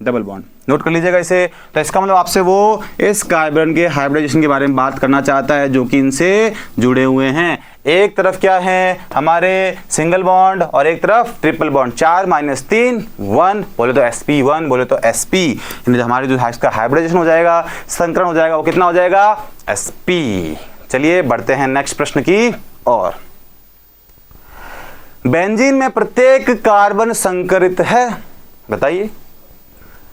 डबल बॉन्ड, नोट कर लीजिएगा इसे। तो इसका मतलब आपसे वो इस कार्बन के हाइब्रिडेशन के बारे में बात करना चाहता है जो कि इनसे जुड़े हुए हैं। एक तरफ क्या है हमारे सिंगल बॉन्ड और एक तरफ ट्रिपल बॉन्ड, 4 - 3 1, बोले तो sp1, बोले तो sp, हमारे जो इसका हाइब्रिडेशन हो जाएगा, संकरण हो जाएगा, वो कितना हो जाएगा, sp। चलिए बढ़ते हैं नेक्स्ट प्रश्न की ओर। बेंजीन में प्रत्येक कार्बन संकरित है, बताइए।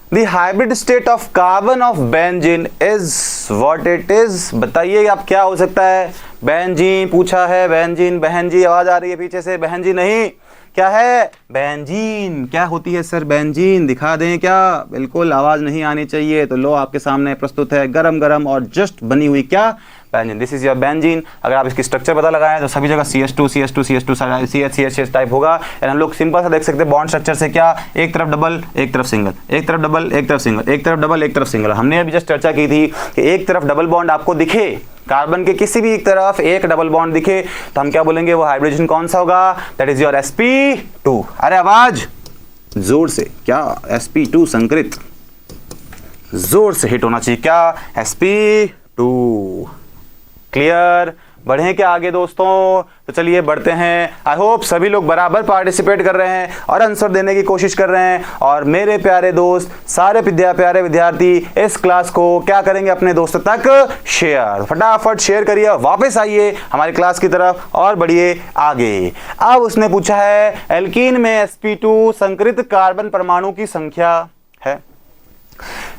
The hybrid state of carbon of benzene is what it is, बताइए आप क्या हो सकता है। बेंजीन पूछा है, बेंजीन, बहन जी आवाज आ रही है पीछे से, बहन जी नहीं, क्या है, बेंजीन। क्या होती है सर बेंजीन, दिखा दें क्या, बिल्कुल आवाज नहीं आनी चाहिए। तो लो आपके सामने प्रस्तुत है गरम गरम और जस्ट बनी हुई क्या, benzene. This is your benzene. अगर आप इसकी स्ट्रक्चर पता लगाएं तो सभी जगह CH2 CH2 CH2 CH type होगा। एंड हम लोग सिंपल सा देख सकते हैं बॉन्ड स्ट्रक्चर से क्या, एक तरफ डबल एक तरफ सिंगल, एक तरफ डबल एक तरफ सिंगल, एक तरफ डबल एक तरफ सिंगल। हमने अभी जस्ट चर्चा की थी कि एक तरफ डबल बॉन्ड आपको दिखे, कार्बन के किसी भी एक तरफ एक डबल बॉन्ड दिखे तो हम क्या बोलेंगे, वो हाइब्रिडेशन कौन सा होगा, दैट इज योर sp2। अरे आवाज जोर से, क्या sp2 संकरित, जोर से हिट होना चाहिए, क्या, sp2। क्लियर, बढ़ें क्या आगे दोस्तों? तो चलिए बढ़ते हैं। आई होप सभी लोग बराबर पार्टिसिपेट कर रहे हैं और आंसर देने की कोशिश कर रहे हैं। और मेरे प्यारे दोस्त, सारे प्यारे विद्यार्थी इस क्लास को क्या करेंगे? अपने दोस्तों तक शेयर, फटाफट शेयर करिए। वापस आइए हमारी क्लास की तरफ और बढ़िए आगे। अब उसने पूछा है एल्कीन में sp2 संकरित कार्बन परमाणु की संख्या है।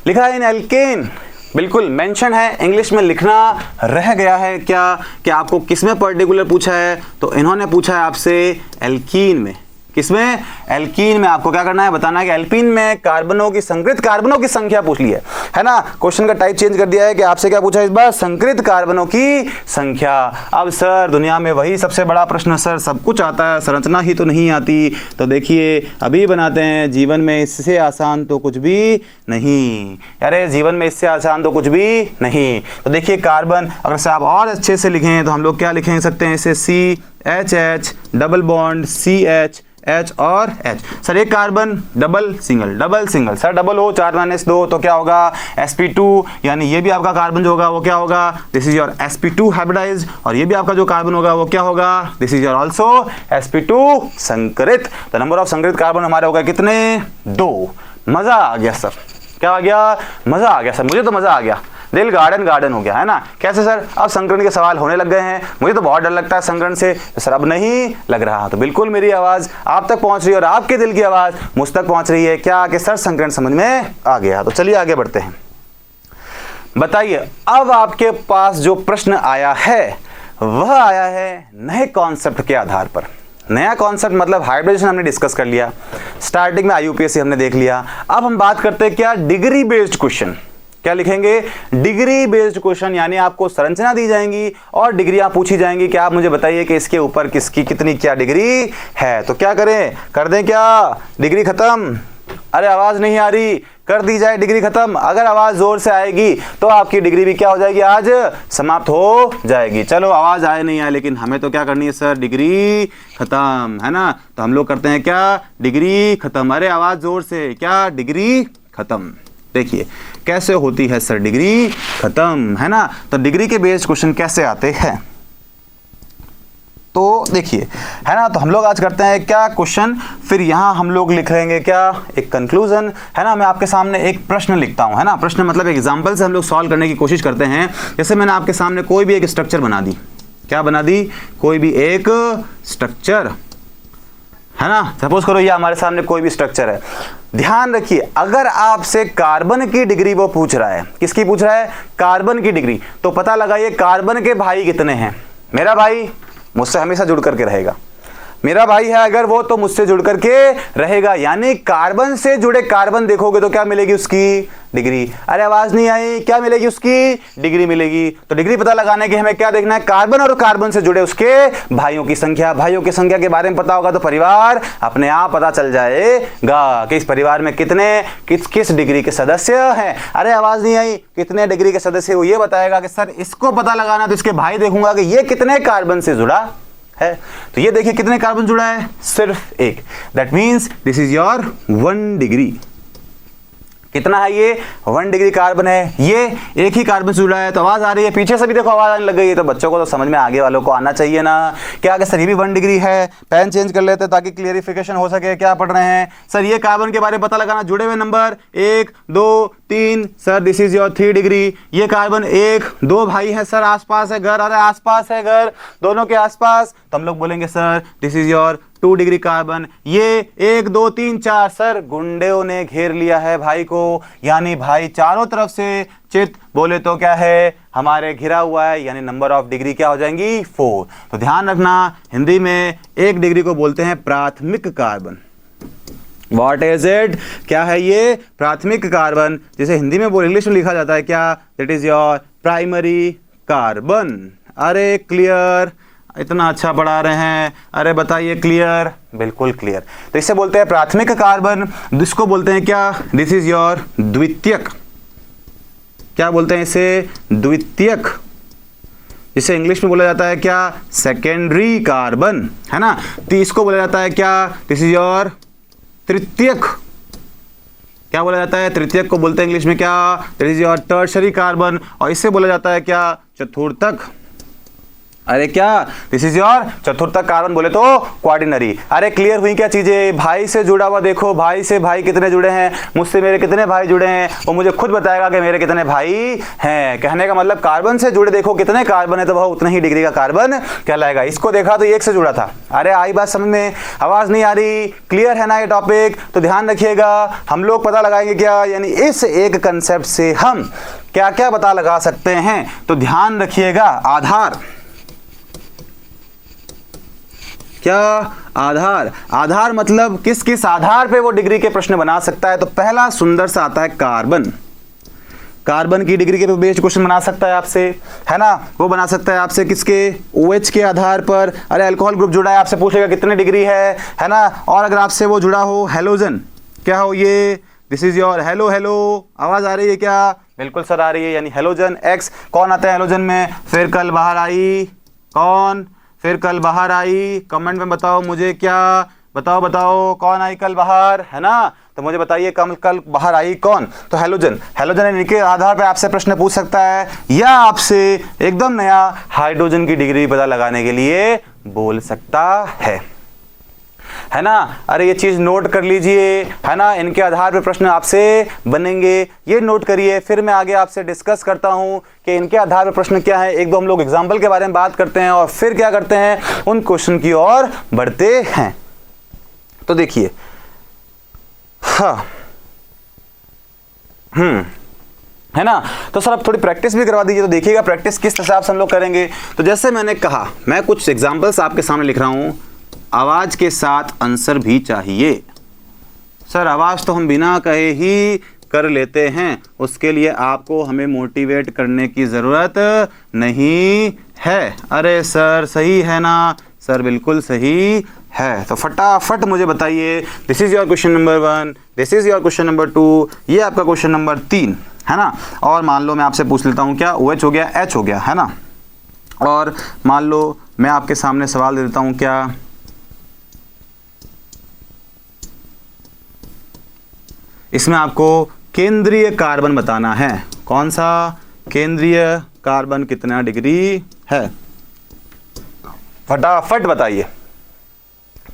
लिखा है इन एल्केन, बिल्कुल मेंशन है, इंग्लिश में लिखना रह गया है क्या कि आपको किसमें पर्टिकुलर पूछा है? तो इन्होंने पूछा है आपसे एल्कीन में। किसमें? एल्कीन में। आपको क्या करना है? बताना है कि एल्कीन में कार्बनों की, संकरित कार्बनों की संख्या पूछ ली है ना। क्वेश्चन का टाइप चेंज कर दिया है कि आपसे क्या पूछा है इस बार? संकरित कार्बनों की संख्या। अब सर दुनिया में वही सबसे बड़ा प्रश्न, सर सब कुछ आता है, संरचना ही तो नहीं आती। तो देखिए अभी बनाते हैं, जीवन में इससे आसान तो कुछ भी नहीं। अरे जीवन में इससे आसान तो कुछ भी नहीं। तो देखिए कार्बन, अगर से आप और अच्छे से लिखें तो हम लोग क्या लिख सकते हैं इसे? CH double bond CH H और H। सर एक carbon double single sir double हो 4-2 तो क्या होगा? sp2, यानी ये भी आपका कार्बन जो होगा वो क्या होगा? This is your sp2 hybridized. और ये भी आपका जो कार्बन होगा वो क्या होगा? This is your also sp2 संकरित। तो नंबर ऑफ संकरित कार्बन हमारे हो गए कितने? 2। मजा आ गया सर। क्या आ गया? मजा आ गया सर। मुझे तो मजा आ गया, दिल गार्डन हो गया है ना। कैसे सर? अब संकरण के सवाल होने लग गए हैं। मुझे तो बहुत डर लगता है संकरण से, तो सर अब नहीं लग रहा। तो बिल्कुल मेरी आवाज आप तक पहुंच रही है और आपके दिल की आवाज मुझ तक पहुंच रही है क्या कि सर संकरण समझ में आ गया। तो चलिए आगे बढ़ते हैं। बताइए अब आपके पास जो प्रश्न आया है वह आया है नए कॉन्सेप्ट के आधार पर। नया कॉन्सेप्ट मतलब हाइब्रिडेशन हमने डिस्कस कर लिया, स्टार्टिंग में IUPAC हमने देख लिया। अब हम बात करते हैं क्या? Degree based question. क्या लिखेंगे? डिग्री बेस्ड क्वेश्चन, यानी आपको संरचना दी जाएंगी और डिग्रियां पूछी जाएंगी कि आप मुझे बताइए कि इसके ऊपर किसकी कितनी क्या डिग्री है। तो क्या करें? कर दें क्या डिग्री खत्म? अरे आवाज नहीं आ रही, कर दी जाए डिग्री खत्म। अगर आवाज जोर से आएगी तो आपकी डिग्री भी क्या हो जाएगी? आज समाप्त हो जाएगी। चलो आवाज आए नहीं आए, लेकिन हमें तो क्या करनी है सर? डिग्री खत्म, है ना। तो हम लोग करते हैं क्या? डिग्री खत्म। अरे आवाज जोर से, क्या? डिग्री खत्म। देखिए कैसे होती है सर डिग्री खत्म, है ना। तो डिग्री के बेस्ड क्वेश्चन कैसे आते हैं तो देखिए, है ना। तो हम लोग आज करते हैं क्या? क्वेश्चन। फिर यहां हम लोग लिख लेंगे क्या? एक कंक्लूजन, है ना। मैं आपके सामने एक प्रश्न लिखता हूं, है ना। प्रश्न मतलब एग्जाम्पल से हम लोग सॉल्व करने की कोशिश करते हैं। जैसे मैंने आपके सामने कोई भी एक स्ट्रक्चर बना दी। क्या बना दी? कोई भी एक स्ट्रक्चर, है ना। सपोज करो ये हमारे सामने कोई भी स्ट्रक्चर है। ध्यान रखिए अगर आपसे कार्बन की डिग्री वो पूछ रहा है, किसकी पूछ रहा है? कार्बन की डिग्री। तो पता लगाइए कार्बन के भाई कितने हैं। मेरा भाई मुझसे हमेशा जुड़ करके रहेगा। मेरा भाई है अगर वो, तो मुझसे जुड़ करके रहेगा। यानी कार्बन से जुड़े कार्बन देखोगे तो क्या मिलेगी? उसकी डिग्री। अरे आवाज नहीं आई, क्या मिलेगी? उसकी डिग्री मिलेगी। तो डिग्री पता लगाने के हमें क्या देखना है? कार्बन और कार्बन से जुड़े उसके भाइयों की संख्या। भाइयों की संख्या के बारे में पता होगा तो परिवार अपने आप पता चल जाएगा कि इस परिवार में कितने किस डिग्री के सदस्य हैं। अरे आवाज नहीं आई, कितने डिग्री के सदस्य वो ये बताएगा कि सर इसको पता लगाना, तो इसके भाई देखूंगा कि ये कितने कार्बन से जुड़ा है। तो ये देखिए कितने कार्बन जुड़ा है? सिर्फ एक। That means this is your 1 degree. कितना है ये? 1 डिग्री कार्बन है। ये एक ही कार्बन से जुड़ा है। तो आवाज आ रही है पीछे से भी, देखो आवाज आने लग गई है। तो बच्चों को तो समझ में, आगे वालों को आना चाहिए ना। क्या आगे सर ये भी 1 डिग्री है? पेन चेंज कर लेते ताकि क्लियरिफिकेशन हो सके। क्या पढ़ रहे हैं सर? ये कार्बन के बारे में पता लगाना। जुड़े हुए number 1 2 3 sir this is your 3 degree. ये कार्बन 1 2 भाई है सर, आसपास है घर। अरे आसपास है घर, दोनों के आसपास। तो हम लोग बोलेंगे sir this is your 2 degree carbon. ये 1 2 3 4 सर गुंडों ने घेर लिया है भाई को, यानी भाई चारों तरफ से चित बोले तो क्या है? हमारे घिरा हुआ है। यानी नंबर ऑफ डिग्री क्या हो जाएंगी? 4। तो ध्यान रखना हिंदी में 1 डिग्री को बोलते हैं प्राथमिक कार्बन। What is it? क्या है ये? प्राथमिक कार्बन। जिसे हिंदी में बोल इंग्लिश में लिखा जाता है क्या? That is your primary carbon. अरे क्लियर, इतना अच्छा पढ़ा रहे हैं। अरे बताइए क्लियर? बिल्कुल क्लियर। तो इसे बोलते हैं प्राथमिक कार्बन। जिसको बोलते हैं क्या? दिस इज योर द्वितीयक। क्या बोलते हैं इसे? द्वितीयक। जिसे इंग्लिश में बोला जाता है क्या? सेकेंडरी कार्बन, है ना। तो इसको बोला जाता है क्या? दिस इज योर तृतीयक। क्या बोला जाता है? तृतीयक को बोलते हैं इंग्लिश में क्या? This is your tertiary carbon. और इससे बोला जाता है क्या? चतुर्थक। अरे क्या, दिस इज योर चतुर्थक कार्बन, बोले तो क्वार्डिनरी। अरे क्लियर हुई क्या चीजें, भाई से जुड़ा हुआ, देखो भाई से भाई कितने जुड़े हैं, मुझसे मेरे कितने भाई जुड़े हैं, वो मुझे खुद बताएगा कि मेरे कितने भाई हैं। कहने का मतलब कार्बन से जुड़े देखो कितने कार्बन है तो वह उतने ही डिग्री का कार्बन कहलाएगा। इसको देखा तो एक से जुड़ा था। अरे आई बात समझ में, आवाज नहीं आ रही, क्लियर है ना ये टॉपिक? तो ध्यान रखिएगा, हम लोग पता लगाएंगे क्या, यानी इस एक कंसेप्ट से हम क्या क्या पता लगा सकते हैं। तो ध्यान रखिएगा, आधार, क्या आधार, आधार मतलब किस किस आधार पे वो डिग्री के प्रश्न बना सकता है। तो पहला सुंदर सा आता है कार्बन, कार्बन की डिग्री के बेस्ड क्वेश्चन बना सकता है आपसे, है ना। वो बना सकता है आपसे किसके, OH के आधार पर। अरे अल्कोहल ग्रुप जुड़ा है, आपसे पूछेगा कितने डिग्री है ना। और अगर आपसे वो जुड़ा हो हेलोजन, क्या हो ये, this is your hello, hello आवाज आ रही है क्या? बिल्कुल सर आ रही है, यानी हेलोजन X। कौन आता है हेलोजन में? फिर कल बाहर आई, कौन? फिर कल बाहर आई, कमेंट में बताओ मुझे, क्या बताओ बताओ कौन आई कल बाहर, है ना। तो मुझे बताइए कल बाहर आई कौन? तो हेलोजन, हेलोजन इनके आधार पर आपसे प्रश्न पूछ सकता है, या आपसे एकदम नया हाइड्रोजन की डिग्री पता लगाने के लिए बोल सकता है ना। अरे ये चीज नोट कर लीजिए, है ना, इनके आधार पर प्रश्न आपसे बनेंगे, ये नोट करिए। फिर मैं आगे आपसे डिस्कस करता हूं कि इनके आधार पर प्रश्न क्या है। एक दो हम लोग एग्जाम्पल के बारे में बात करते हैं और फिर क्या करते हैं, उन क्वेश्चन की ओर बढ़ते हैं। तो देखिए, हाँ, है ना। तो सर अब थोड़ी प्रैक्टिस भी करवा दीजिए। तो देखिएगा प्रैक्टिस किस हिसाब से हम लोग करेंगे। तो जैसे मैंने कहा, मैं कुछ एग्जाम्पल्स आपके सामने लिख रहा हूं, आवाज के साथ आंसर भी चाहिए। सर आवाज तो हम बिना कहे ही कर लेते हैं, उसके लिए आपको हमें मोटिवेट करने की जरूरत नहीं है। अरे सर सही है ना? सर बिल्कुल सही है। तो फटाफट मुझे बताइए, this is your question number 1, this is your question number 2, ये आपका क्वेश्चन नंबर 3, है ना। और मान लो मैं आपसे पूछ लेता हूँ, क्या OH हो गया, H हो गया, है ना। और मान लो मैं आपके सामने सवाल दे देता हूँ, क्या इसमें आपको केंद्रीय कार्बन बताना है। कौन सा केंद्रीय कार्बन कितना डिग्री है, फटाफट बताइए।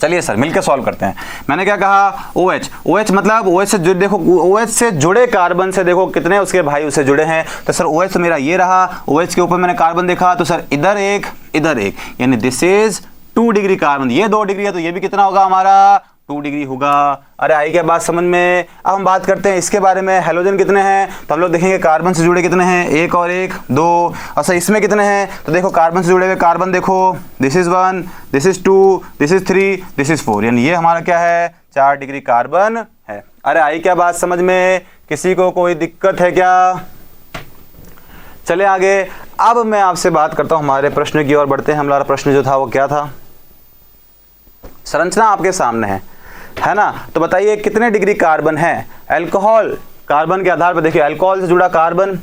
चलिए सर मिलकर सॉल्व करते हैं। मैंने क्या कहा, OH, OH मतलब OH से जुड़े, देखो OH से जुड़े कार्बन से देखो कितने उसके भाई उससे जुड़े हैं। तो सर OH तो मेरा ये रहा, OH के ऊपर मैंने कार्बन देखा, तो सर इधर एक इधर एक, यानी दिस इज 2 डिग्री कार्बन। ये 2 डिग्री है तो ये भी कितना होगा हमारा, 2 डिग्री होगा। अरे आई क्या बात समझ में। अब हम बात करते हैं इसके बारे में, हेलोजन कितने हैं। तो हम लोग देखेंगे कार्बन से जुड़े कितने हैं, 1 और 1 2। अच्छा इसमें कितने हैं, तो देखो कार्बन से जुड़े हुए कार्बन देखो, this is 1, this is 2, this is 3, this is 4, यानी ये हमारा क्या है, 4 डिग्री कार्बन है। अरे आई क्या बात समझ में, किसी को कोई दिक्कत है क्या? चले आगे। अब मैं आपसे बात करता हूं, हमारे प्रश्न की ओर बढ़ते हैं। हमारा प्रश्न जो था वो क्या था, संरचना आपके सामने है ना। तो बताइए कितने डिग्री कार्बन है अल्कोहल, कार्बन के आधार पर देखिए अल्कोहल से जुड़ा कार्बन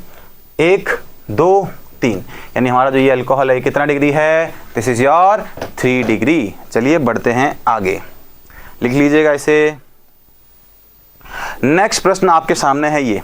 1 2 3, यानी हमारा जो ये अल्कोहल है कितना डिग्री है, दिस इज योर 3 डिग्री। चलिए बढ़ते हैं आगे, लिख लीजिएगा इसे। नेक्स्ट प्रश्न आपके सामने है ये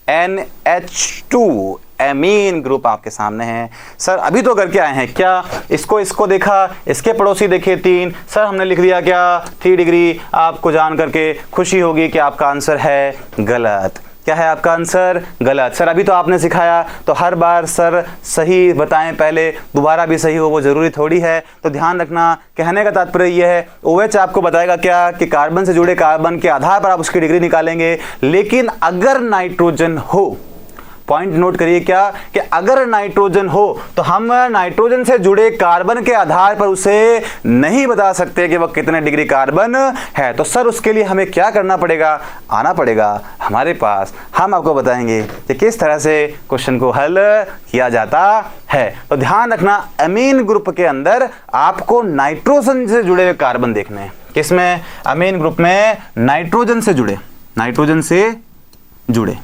NH2 एमीन ग्रुप आपके सामने है। सर अभी तो करके आए हैं, क्या इसको देखा, इसके पड़ोसी देखे 3, सर हमने लिख दिया क्या 3 डिग्री। आपको जान करके खुशी होगी कि आपका आंसर है गलत। क्या है आपका आंसर, गलत। सर अभी तो आपने सिखाया, तो हर बार सर सही बताएं पहले, दोबारा भी सही हो वो जरूरी थोड़ी है। तो ध्यान रखना, कहने का तात्पर्य यह है OH आपको बताएगा क्या कि कार्बन से जुड़े कार्बन के आधार पर आप उसकी डिग्री निकालेंगे। लेकिन अगर नाइट्रोजन हो, पॉइंट नोट करिए क्या, कि अगर नाइट्रोजन हो तो हम नाइट्रोजन से जुड़े कार्बन के आधार पर उसे नहीं बता सकते कि वह कितने डिग्री कार्बन है। तो सर उसके लिए हमें क्या करना पड़ेगा, आना पड़ेगा हमारे पास, हम आपको बताएंगे कि किस तरह से क्वेश्चन को हल किया जाता है। तो ध्यान रखना, अमीन ग्रुप के अंदर आपको नाइट्रोजन से जुड़े हुए कार्बन देखने हैं। किसमें, अमीन ग्रुप में नाइट्रोजन से जुड़े, नाइट्रोजन से जुड़े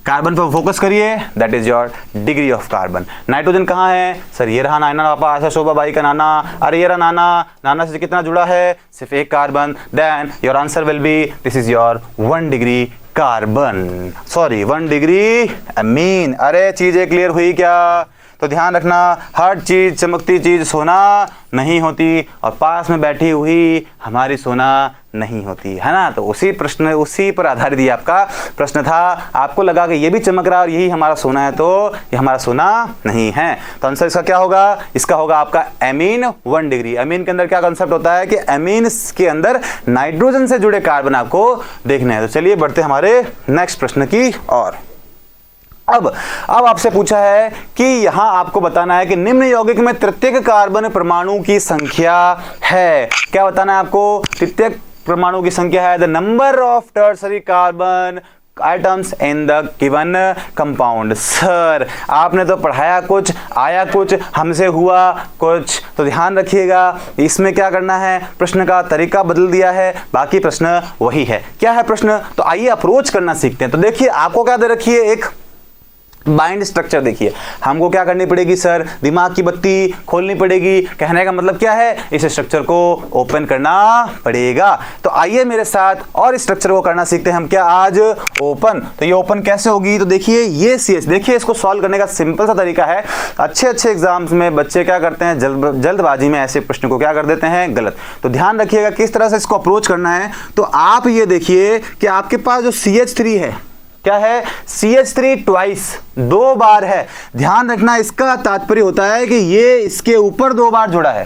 कार्बन पर फोकस करिए, that is your degree of carbon. Nitrogen कहाँ है, सर ये रहा नाना पापा, आशा शोभा बाई का नाना, अरे ये रहा नाना, नाना से कितना जुड़ा है, सिर्फ 1 carbon. Then your answer will be, this is your 1 degree carbon, sorry 1 degree amine. अरे चीजें क्लियर हुई क्या? तो ध्यान रखना, हर चीज चमकती चीज सोना नहीं होती और पास में बैठी हुई हमारी सोना नहीं होती, है ना। तो उसी पर आधारित ये आपका प्रश्न था। आपको लगा कि ये भी चमक रहा है और यही हमारा सोना है, तो ये हमारा सोना नहीं है। तो आंसर इसका क्या होगा? इसका होगा आपका एमीन 1 डिग्री। एमीन के अंदर क्या कॉन्सेप्ट होता है कि एमीन के अंदर नाइट्रोजन से जुड़े कार्बन आपको देखने हैं। तो चलिए बढ़ते हमारे नेक्स्ट प्रश्न की ओर। अब आपसे पूछा है कि यहां आपको बताना है कि निम्न यौगिक में तृतीयक कार्बन परमाणु की संख्या है। क्या बताना है आपको? तृतीयक परमाणु की संख्या है the number of tertiary carbon items in the given compound. Sir आपने तो पढ़ाया कुछ, आया कुछ, हमसे हुआ कुछ। तो ध्यान रखिएगा, इसमें क्या करना है, प्रश्न का तरीका बदल दिया है, बाकी प्रश्न वही है। क्या है प्रश्न? तो आइए अप्रोच करना सीखते हैं। तो देखिए आपको क्या दे रखी है, एक बाइंड स्ट्रक्चर। देखिए हमको क्या करनी पड़ेगी सर, दिमाग की बत्ती खोलनी पड़ेगी। कहने का मतलब क्या है, इस स्ट्रक्चर को ओपन करना पड़ेगा। तो आइए मेरे साथ और इस स्ट्रक्चर को करना सीखते हैं हम। क्या आज ओपन? तो ये ओपन कैसे होगी? तो देखिए ये CH, देखिए इसको सॉल्व करने का सिंपल सा तरीका है। अच्छे एग्जाम्स में बच्चे क्या करते हैं, जल्दबाजी में ऐसे प्रश्न को क्या कर देते हैं, गलत। तो ध्यान रखिएगा किस तरह से इसको अप्रोच करना है। तो आप ये देखिए कि आपके पास जो CH3 है, क्या है, CH3 ट्वाइस, 2 बार है। ध्यान रखना, इसका तात्पर्य होता है कि ये इसके ऊपर 2 बार जुड़ा है।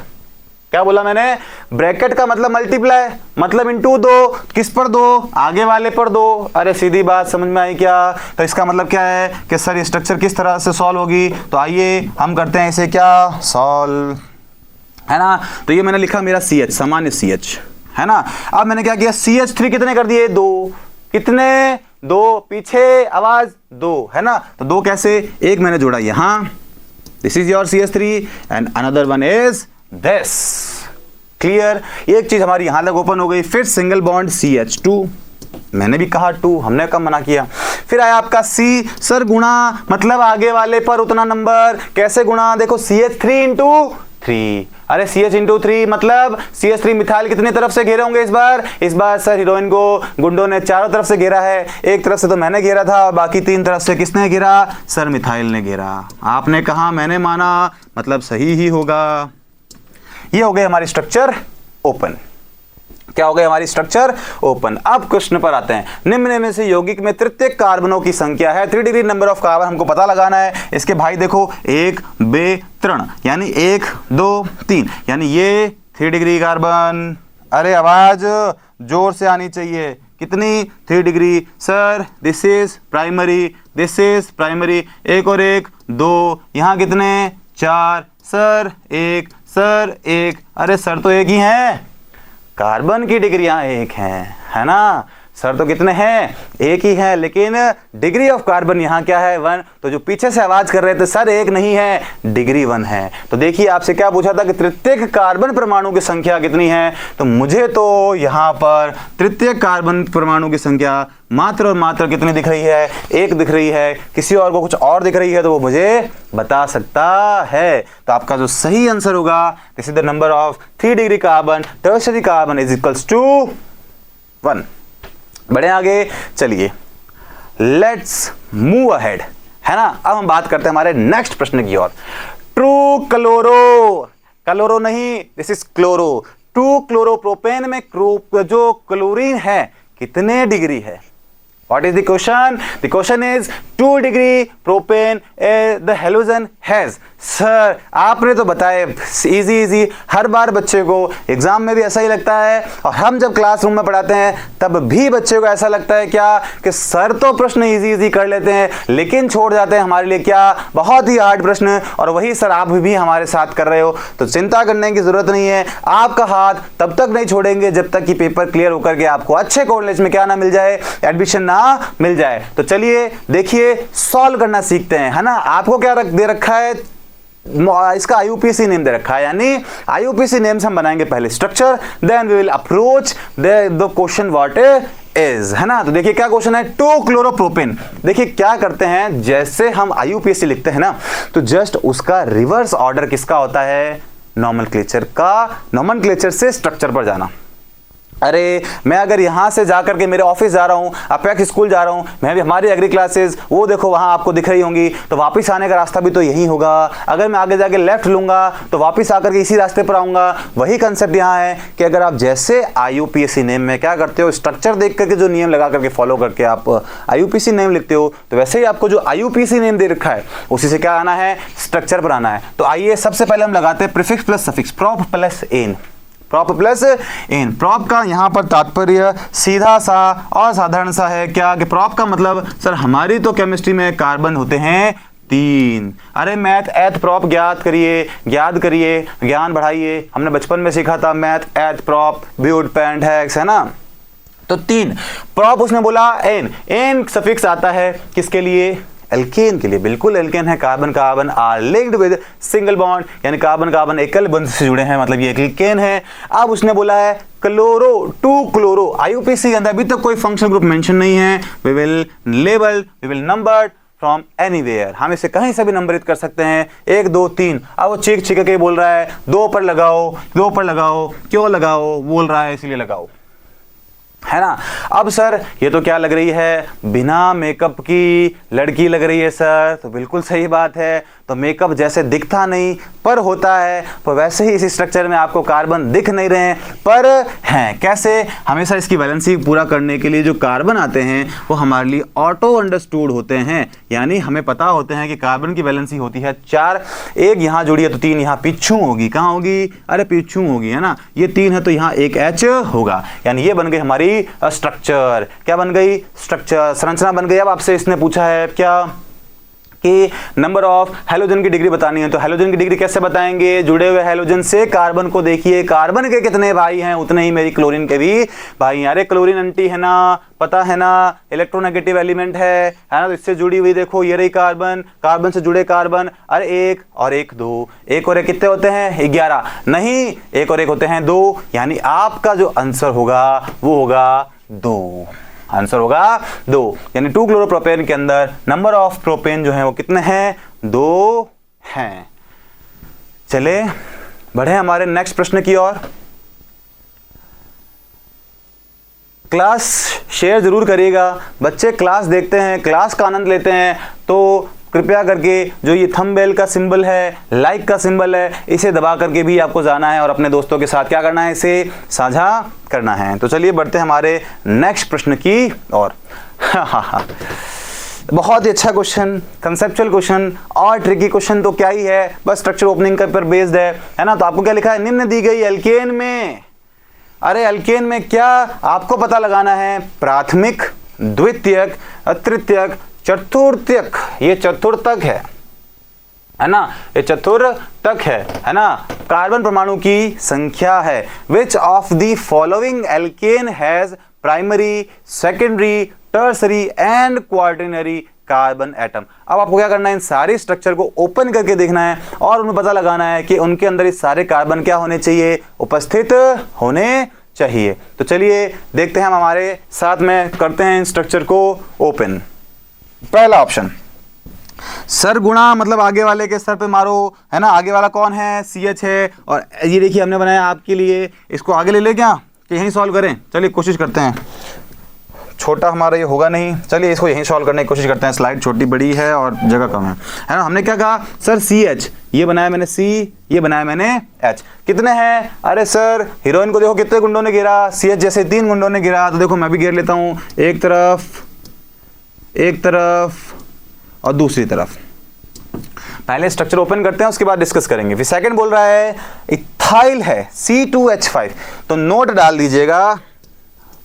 क्या बोला मैंने? ब्रैकेट का मतलब मल्टीप्लाई, मतलब इंटू 2, किस पर 2? आगे वाले पर 2। अरे सीधी बात समझ में आई क्या? तो इसका मतलब क्या है कि सर ये स्ट्रक्चर किस तरह से सॉल्व होगी? तो आइए हम करते हैं इसे क्या सॉल्व, है ना। तो ये मैंने लिखा मेरा CH, सामान्य CH, है ना। अब मैंने क्या किया, CH3 कितने कर दिए? 2। कितने? 2, पीछे आवाज 2, है ना। तो 2 कैसे? एक मैंने जोड़ा यहां, this is your CH3 and another one is this. Clear? एक चीज हमारी यहां तक ओपन हो गई। फिर सिंगल बॉन्ड CH2, मैंने भी कहा 2, हमने कब मना किया। फिर आया आपका C, सर गुणा मतलब आगे वाले पर उतना नंबर। कैसे गुणा? देखो CH3 इंटू 3। अरे CH इंटू 3 मतलब CH3 मिथाइल कितने तरफ से घेरे होंगे इस बार सर हीरोइन को गुंडों ने चारों तरफ से घेरा है। एक तरफ से तो मैंने घेरा था और बाकी 3 तरफ से किसने घेरा? सर मिथाइल ने घेरा। आपने कहा, मैंने माना, मतलब सही ही होगा। ये हो गई हमारी स्ट्रक्चर ओपन। क्या हो गई हमारी स्ट्रक्चर ओपन। अब क्वेश्चन पर आते हैं। निम्न में से यौगिक में तृतीयक कार्बनों की संख्या है। 3 डिग्री नंबर ऑफ कार्बन हमको पता लगाना है। इसके भाई देखो 1 2 3, यानी 1 2 3, यानी ये 3 डिग्री कार्बन। अरे आवाज जोर से आनी चाहिए। कितनी? 3 degree. Sir this is primary, this is primary. 1 और 1 2, यहां कितने? 4। Sir 1, sir 1। अरे सर तो 1 ही है, कार्बन की डिग्रियां 1 हैं, है ना। सर तो कितने हैं? 1 ही है, लेकिन डिग्री ऑफ कार्बन यहाँ क्या है? 1। तो जो पीछे से आवाज कर रहे थे सर 1 नहीं है, डिग्री 1 है। तो देखिए आपसे क्या पूछा था कि तृतीयक कार्बन परमाणु की संख्या कितनी है। तो मुझे तो यहाँ पर तृतीयक कार्बन परमाणु की संख्या मात्र और मात्र कितनी दिख रही है? 1 दिख रही है। किसी और को कुछ और दिख रही है तो वो मुझे बता सकता है। तो आपका जो सही आंसर होगा, this is the number of 3 degree carbon tertiary carbon is equals to 1। बढ़े आगे, चलिए लेट्स मूव अहेड, है ना। अब हम बात करते हैं हमारे नेक्स्ट प्रश्न की ओर। ट्रू क्लोरो नहीं, this is chloro. True chloropropane में जो क्लोरीन है कितने डिग्री है? What is the question? The question is 2 degree propane the halogen has. Sir आपने तो बताया इजी हर बार बच्चे को एग्जाम में भी ऐसा ही लगता है, और हम जब क्लासरूम में पढ़ाते हैं तब भी बच्चे को ऐसा लगता है क्या कि सर तो प्रश्न इजी कर लेते हैं लेकिन छोड़ जाते हैं हमारे लिए क्या बहुत ही हार्ड प्रश्न। और वही सर आप भी हमारे साथ कर रहे हो, तो चिंता करने की जरूरत नहीं है। आपका हाथ तब तक नहीं छोड़ेंगे जब तक कि पेपर क्लियर होकर के आपको अच्छे कॉलेज में क्या ना मिल जाए, एडमिशन ना मिल जाए। तो चलिए देखिए सॉल्व करना सीखते हैं, है ना। आपको क्या दे रखा है? इसका IUPAC नेम दे रखा है, यानी IUPAC नेम से हम बनाएंगे पहले structure, then we will approach the question what is, है ना। तो देखिए क्या क्वेश्चन है, 2 क्लोरोप्रोपेन। देखिए क्या करते हैं, जैसे हम IUPAC लिखते हैं ना, तो जस्ट उसका रिवर्स ऑर्डर किसका होता है? नोमेनक्लेचर का। नोमेनक्लेचर से स्ट्रक्चर पर जाना। अरे मैं अगर यहाँ से जा करके मेरे ऑफिस जा रहा हूँ, अपेक्स स्कूल जा रहा हूँ, मैं भी हमारी एग्री क्लासेस वो देखो वहाँ आपको दिख रही होंगी, तो वापस आने का रास्ता भी तो यही होगा। अगर मैं आगे जाके लेफ्ट लूँगा तो वापस आकर के इसी रास्ते पर आऊँगा। वही कंसेप्ट यहाँ है कि अगर आप जैसे IUPAC नेम में क्या करते हो, स्ट्रक्चर देख करके जो नियम लगा करके फॉलो करके आप IUPAC नेम लिखते हो, तो वैसे ही आपको जो IUPAC नेम दे रखा है उसी से क्या आना है, स्ट्रक्चर पर आना है। तो आइए सबसे पहले हम लगाते हैं prefix plus suffix, prop plus ane. Prop plus ane, prop का यहाँ पर तात्पर्य सीधा सा और साधारण सा है क्या, कि प्रॉप का मतलब सर हमारी तो केमिस्ट्री में कार्बन होते हैं 3। अरे मैथ एथ प्रॉप ज्ञात करिए, ज्ञान बढ़ाइए। हमने बचपन में सीखा था मैथ एथ प्रॉप ब्यूट पैंट हेक्स, है ना। तो 3 प्रॉप उसने बोला एन, एन सफिक्स आता है किसके लिए, एल्केन के लिए। बिल्कुल एल्केन है, carbon carbon are linked with single bond, यानी कार्बन कार्बन एकल बंध से जुड़े हैं, मतलब ये एल्केन है। अब उसने बोला है क्लोरो, 2 क्लोरो। IUPAC के अंदर अभी तक कोई फंक्शनल ग्रुप मेंशन नहीं है। We will label, we will numbered from anywhere, हम इसे कहीं से भी नंबरित कर सकते हैं, 1 2 3। अब वो चीख के बोल रहा है 2 पर लगाओ, 2 पर लगाओ, क्यों लगाओ, बोल रहा है इसलिए लगाओ, है ना। अब सर ये तो क्या लग रही है, बिना मेकअप की लड़की लग रही है सर, तो बिल्कुल सही बात है। तो मेकअप जैसे दिखता नहीं पर होता है, तो वैसे ही इस स्ट्रक्चर में आपको कार्बन दिख नहीं रहे हैं पर हैं। कैसे, हमेशा इसकी वैलेंसी पूरा करने के लिए जो कार्बन आते हैं वो हमारे लिए ऑटो अंडरस्टूड होते हैं, यानी हमें पता होते हैं कि कार्बन की वैलेंसी होती है 4, 1 यहाँ जुड़ी है तो 3 यहाँ पीछू होगी, कहाँ होगी, अरे पीछू होगी, है ना। ये 3 है तो यहाँ एक H होगा, यानी ये बन गई हमारी स्ट्रक्चर। क्या बन गई, स्ट्रक्चर, संरचना बन गई। अब आपसे इसने पूछा है क्या कि नंबर ऑफ हेलोजन की डिग्री बतानी है, तो हेलोजन की डिग्री कैसे बताएंगे, जुड़े हुए हेलोजन से कार्बन को देखिए, कार्बन के कितने भाई हैं उतने ही मेरी क्लोरीन के भी भाई। अरे क्लोरीन एंटी है ना, पता है ना, इलेक्ट्रोनेगेटिव एलिमेंट है ना, तो इससे जुड़ी हुई देखो ये रही कार्बन, कार्बन से जुड़े कार्बन। अरे 1 और 1 2, 1 और 1 कितने होते हैं, 11 नहीं, 1 और 1 होते हैं 2, यानी आपका जो आंसर होगा वो होगा 2, आंसर होगा 2, यानी 2 क्लोरोप्रोपेन के अंदर नंबर ऑफ प्रोपेन जो है वो कितने हैं, 2 हैं। चले बढ़े हमारे नेक्स्ट प्रश्न की ओर। क्लास शेयर जरूर करिएगा बच्चे, क्लास देखते हैं, क्लास का आनंद लेते हैं, तो कृपया करके जो ये थंबनेल का सिंबल है, लाइक का सिंबल है, इसे दबा करके भी आपको जाना है और अपने दोस्तों के साथ क्या करना है, इसे साझा करना है। तो चलिए बढ़ते हैं हमारे नेक्स्ट प्रश्न की ओर। बहुत ही अच्छा क्वेश्चन, कंसेप्चुअल क्वेश्चन और ट्रिकी क्वेश्चन तो क्या ही है, बस स्ट्रक्चर ओपनिंग के पर बेस्ड है ना। तो आपको क्या लिखा है, निम्न दी गई एल्केन में, अरे एल्केन में क्या आपको पता लगाना है, प्राथमिक, द्वितीयक, तृतीयक, चतुर्थक, ये चतुर्थक है ना, ये चतुर्थक है ना। कार्बन परमाणु की संख्या है। Which of the following alkane has primary, secondary, tertiary and quaternary carbon atom. अब आपको क्या करना है, इन सारे स्ट्रक्चर को ओपन करके देखना है और उन्हें पता लगाना है कि उनके अंदर ये सारे कार्बन क्या होने चाहिए, उपस्थित होने चाहिए। तो चलिए देखते हैं, हम हमारे साथ में करते हैं इन स्ट्रक्चर को ओपन। पहला ऑप्शन, सर गुणा मतलब आगे वाले के सर पे मारो, है ना। आगे वाला कौन है, CH है, और ये देखिए हमने बनाया आपके लिए, इसको आगे ले ले क्या कि यहीं सॉल्व करें, चलिए कोशिश करते हैं। छोटा हमारा ये होगा नहीं, चलिए इसको यहीं सॉल्व करने की कोशिश करते हैं। स्लाइड छोटी बड़ी है और जगह कम है ना। हमने क्या कहा सर, CH ये बनाया मैंने, C ये बनाया मैंने, H कितने हैं, अरे सर हीरोइन को देखो कितने गुंडों ने गिरा, CH जैसे 3 गुंडों ने गिरा, तो देखो मैं भी गिर लेता हूँ, एक तरफ और दूसरी तरफ। पहले स्ट्रक्चर ओपन करते हैं, उसके बाद डिस्कस करेंगे। फिर सेकंड बोल रहा है इथाइल है, C2H5, तो नोट डाल दीजिएगा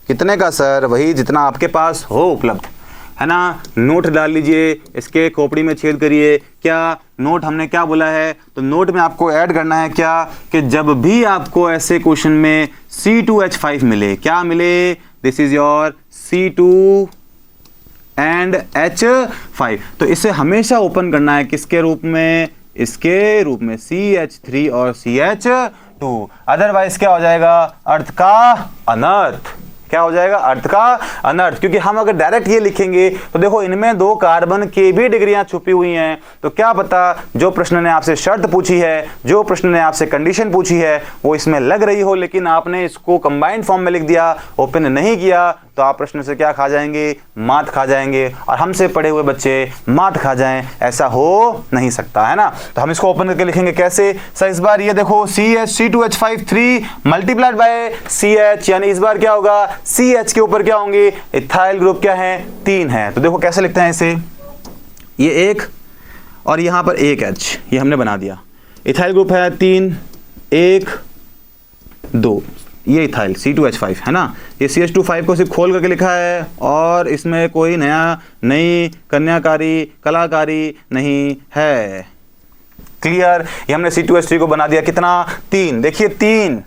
कितने का सर, वही जितना आपके पास हो उपलब्ध, है ना। नोट डाल लीजिए, इसके खोपड़ी में छेद करिए। क्या नोट हमने क्या बोला है, तो नोट में आपको ऐड करना है क्या, कि जब भी आपको ऐसे क्वेश्चन में C2H5 मिले, क्या मिले, this is your C2 and H5, तो इसे हमेशा ओपन करना है किसके रूप में, इसके रूप में, CH3 और CH2, अदरवाइज क्या हो जाएगा, अर्थ का अनर्थ, क्या हो जाएगा, अर्थ का अनर्थ। क्योंकि हम अगर डायरेक्ट ये लिखेंगे तो देखो इनमें 2 कार्बन की भी डिग्रियां छुपी हुई हैं, तो क्या पता जो प्रश्न ने आपसे शर्त पूछी है, जो प्रश्न ने आपसे कंडीशन पूछी है वो इसमें लग रही हो, लेकिन आपने इसको कंबाइंड फॉर्म में लिख दिया, ओपन नहीं किया, तो आप प्रश्न से क्या खा जाएंगे, मात खा जाएंगे। और हमसे पढ़े हुए बच्चे मात खा जाएं, ऐसा हो नहीं सकता, है ना। तो हम इसको ओपन करके लिखेंगे कैसे। सर इस बार ये देखो CH3 3 मल्टीप्लाइड बाय CH, यानी इस बार क्या होगा, CH के ऊपर क्या होंगे, इथाइल ग्रुप क्या है, 3 है। तो देखो कैसे लिखते हैं इसे, ये 1 और यहां पर 1 H, ये हमने बना दिया। इथाइल ग्रुप है 3, 1 2, ये इथाइल C2H5 है ना। ये CH2 को सिर्फ खोल करके लिखा है और इसमें कोई नई कलाकारी नहीं है। क्लियर। ये हमने C2H3 को बना दिया कितना, 3। देखिए 3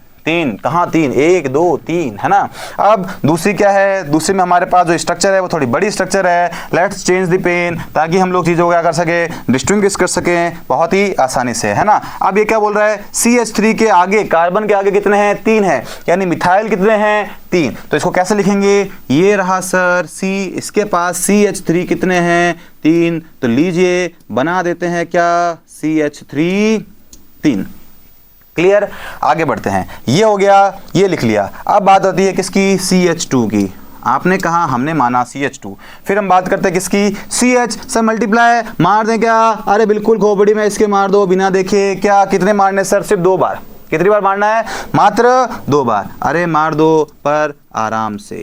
कहाँ 3, 1 2 3 है ना। अब दूसरी क्या है, दूसरी में हमारे पास जो स्ट्रक्चर है वो थोड़ी बड़ी स्ट्रक्चर है। लेट्स चेंज द पेन, ताकि हम लोग चीज़ों को क्या कर सके, डिस्टिंग्विश कर सकें बहुत ही आसानी से, है ना। अब ये क्या बोल रहा है, CH3 के आगे, कार्बन के आगे कितने हैं, 3 है, यानी मिथाइल कितने हैं, 3। तो इसको कैसे लिखेंगे, ये रहा सर C, इसके पास CH3 कितने हैं, 3। तो लीजिए बना देते हैं क्या, CH3 3। क्लियर। आगे बढ़ते हैं, ये हो गया, ये लिख लिया। अब बात आती है किसकी, CH2 की। आपने कहा, हमने माना CH2, फिर हम बात करते हैं किसकी, CH। सर मल्टीप्लाई मार दें क्या, अरे बिल्कुल खोपड़ी में इसके मार दो बिना देखे। क्या कितने मारने सर, सिर्फ 2 बार। कितनी बार मारना है, मात्र 2 बार। अरे मार दो, पर आराम से,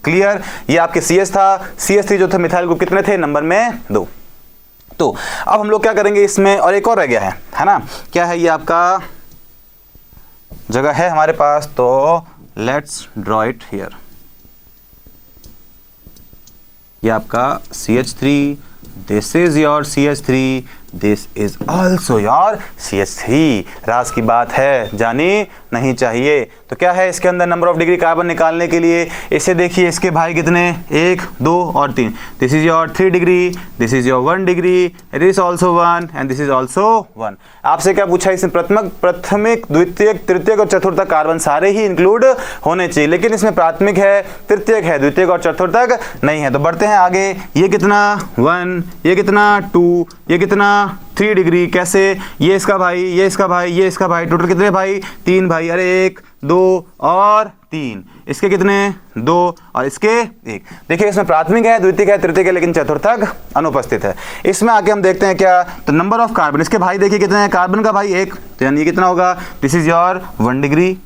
क्लियर। ये आपके CH था, CH3 जो थे मिथाइल ग्रुप कितने थे, नंबर में 2। तो अब हम लोग क्या करेंगे इसमें, और एक और रह गया है ना, क्या है ये आपका जगह है हमारे पास, तो लेट्स ड्रॉ इट हियर। ये आपका CH3, this is your CH3, this is also your CH3। राज की बात है, जानी नहीं चाहिए। तो क्या है इसके अंदर, नंबर ऑफ डिग्री कार्बन निकालने के लिए इसे देखिए, इसके भाई कितने, 1 2 और 3। This is your 3 degree, this is your 1 degree, it is also 1 and this is also 1। आपसे क्या पूछा, इसमें प्राथमिक द्वितीयक तृतीयक और चतुर्थक कार्बन सारे ही इंक्लूड होने चाहिए, लेकिन इसमें प्राथमिक है, तृतीयक है, द्वितीयक और चतुर्थक नहीं है। तो बढ़ते हैं आगे, ये कितना 1, ये कितना 2, ये कितना 3 डिग्री। कैसे, ये इसका भाई, ये इसका भाई, ये इसका भाई, टोटल कितने भाई, 3 भाई। अरे 1 2 और 3, इसके कितने 2 और इसके 1। देखिए इसमें प्राथमिक है, द्वितीयक है, तृतीयक है, लेकिन चतुर्थक अनुपस्थित है। इसमें आके हम देखते हैं क्या, तो नंबर ऑफ कार्बन, इसके भाई देखिए कितने हैं, कार्बन का भाई 1, तो यानी ये कितना होगा, दिस इज योर 1 डिग्री,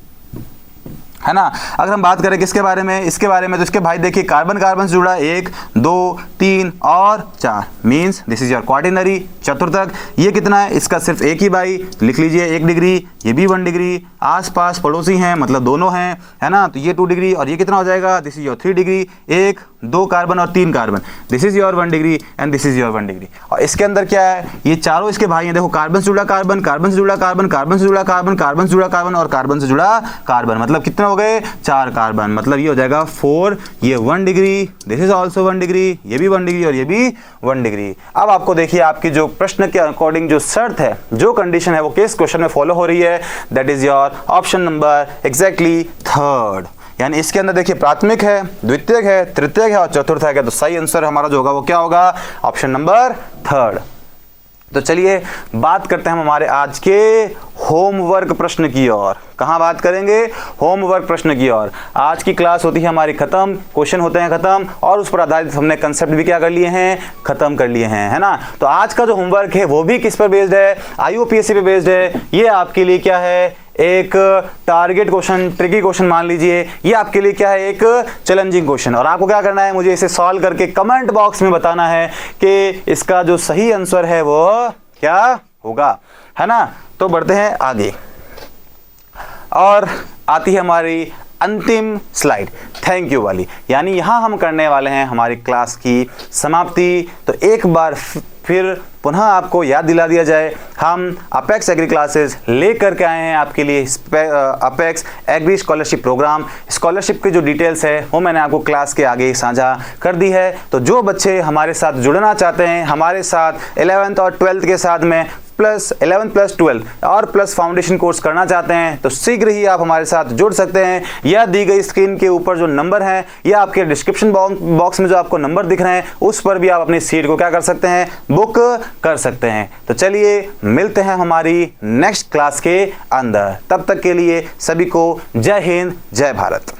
है ना। अगर हम बात करें किसके बारे में, इसके बारे में, तो इसके भाई देखिए कार्बन से जुड़ा 1 2 3 और 4, means this is your quaternary, चतुर्थक। ये कितना है, इसका सिर्फ 1 ही भाई, लिख लीजिए 1 डिग्री, ये भी 1 डिग्री, आसपास पड़ोसी हैं मतलब दोनों हैं, है ना। तो ये 2 डिग्री और ये कितना हो जाएगा, this is your 3 degree, 1 2 carbon और 3 carbon, this is your 1 degree and this is your 1 degree. और इसके अंदर क्या है, ये चारों इसके भाई हैं, देखो कार्बन से जुड़ा कार्बन, कार्बन से जुड़ा कार्बन, कार्बन से जुड़ा कार्बन, कार्बन से जुड़ा कार्बन और कार्बन से जुड़ा कार्बन, मतलब कितने हो गए, 4 कार्बन, मतलब ये हो जाएगा 4। ये 1 degree, this is also 1 degree, ये भी 1 डिग्री और ये भी 1 डिग्री। अब आपको देखिए आपकी जो प्रश्न के अकॉर्डिंग जो शर्त है, जो कंडीशन है वो किस क्वेश्चन में फॉलो हो रही है, that is your option number exactly 3rd। यानी इसके अंदर देखिए प्राथमिक है, द्वितीयक है, तृतीयक है और चतुर्थक है। तो सही आंसर हमारा जो होगा वो क्या होगा, ऑप्शन नंबर 3rd। तो चलिए बात करते हैं हम हमारे आज के होमवर्क प्रश्न की ओर। कहाँ बात करेंगे, होमवर्क प्रश्न की ओर। आज की क्लास होती है हमारी खत्म, क्वेश्चन होते हैं खत्म और उस पर आधारित हमने कंसेप्ट भी क्या कर लिए हैं, खत्म कर लिए हैं, है ना। तो आज का जो होमवर्क है वो भी किस पर बेस्ड है, IUPAC पे बेस्ड है। ये आपके लिए क्या है, एक टारगेट क्वेश्चन, ट्रिकी क्वेश्चन मान लीजिए। ये आपके लिए क्या है, एक चैलेंजिंग क्वेश्चन, और आपको क्या करना है, मुझे इसे सॉल्व करके कमेंट बॉक्स में बताना है कि इसका जो सही आंसर है वो क्या होगा, है ना। तो बढ़ते हैं आगे, और आती है हमारी अंतिम स्लाइड, थैंक यू वाली। यानी यहां हम करने वाले हैं हमारी क्लास की समाप्ति। तो एक बार फिर पुनः आपको याद दिला दिया जाए, हम अपेक्स एग्री क्लासेस लेकर के आए हैं आपके लिए Apex Agri scholarship program. Scholarship की जो डिटेल्स है वो मैंने आपको क्लास के आगे साझा कर दी है। तो जो बच्चे हमारे साथ जुड़ना चाहते हैं, हमारे साथ 11th और 12th के साथ में प्लस 11 प्लस 12 और प्लस फाउंडेशन कोर्स करना चाहते हैं तो शीघ्र ही आप हमारे साथ जुड़ सकते हैं। या दी गई स्क्रीन के ऊपर जो नंबर है या आपके डिस्क्रिप्शन बॉक्स में जो आपको नंबर दिख रहे हैं उस पर भी आप अपनी सीट को क्या कर सकते हैं, बुक कर सकते हैं। तो चलिए मिलते हैं हमारी नेक्स्ट क्लास के अंदर, तब तक के लिए सभी को जय हिंद जय भारत।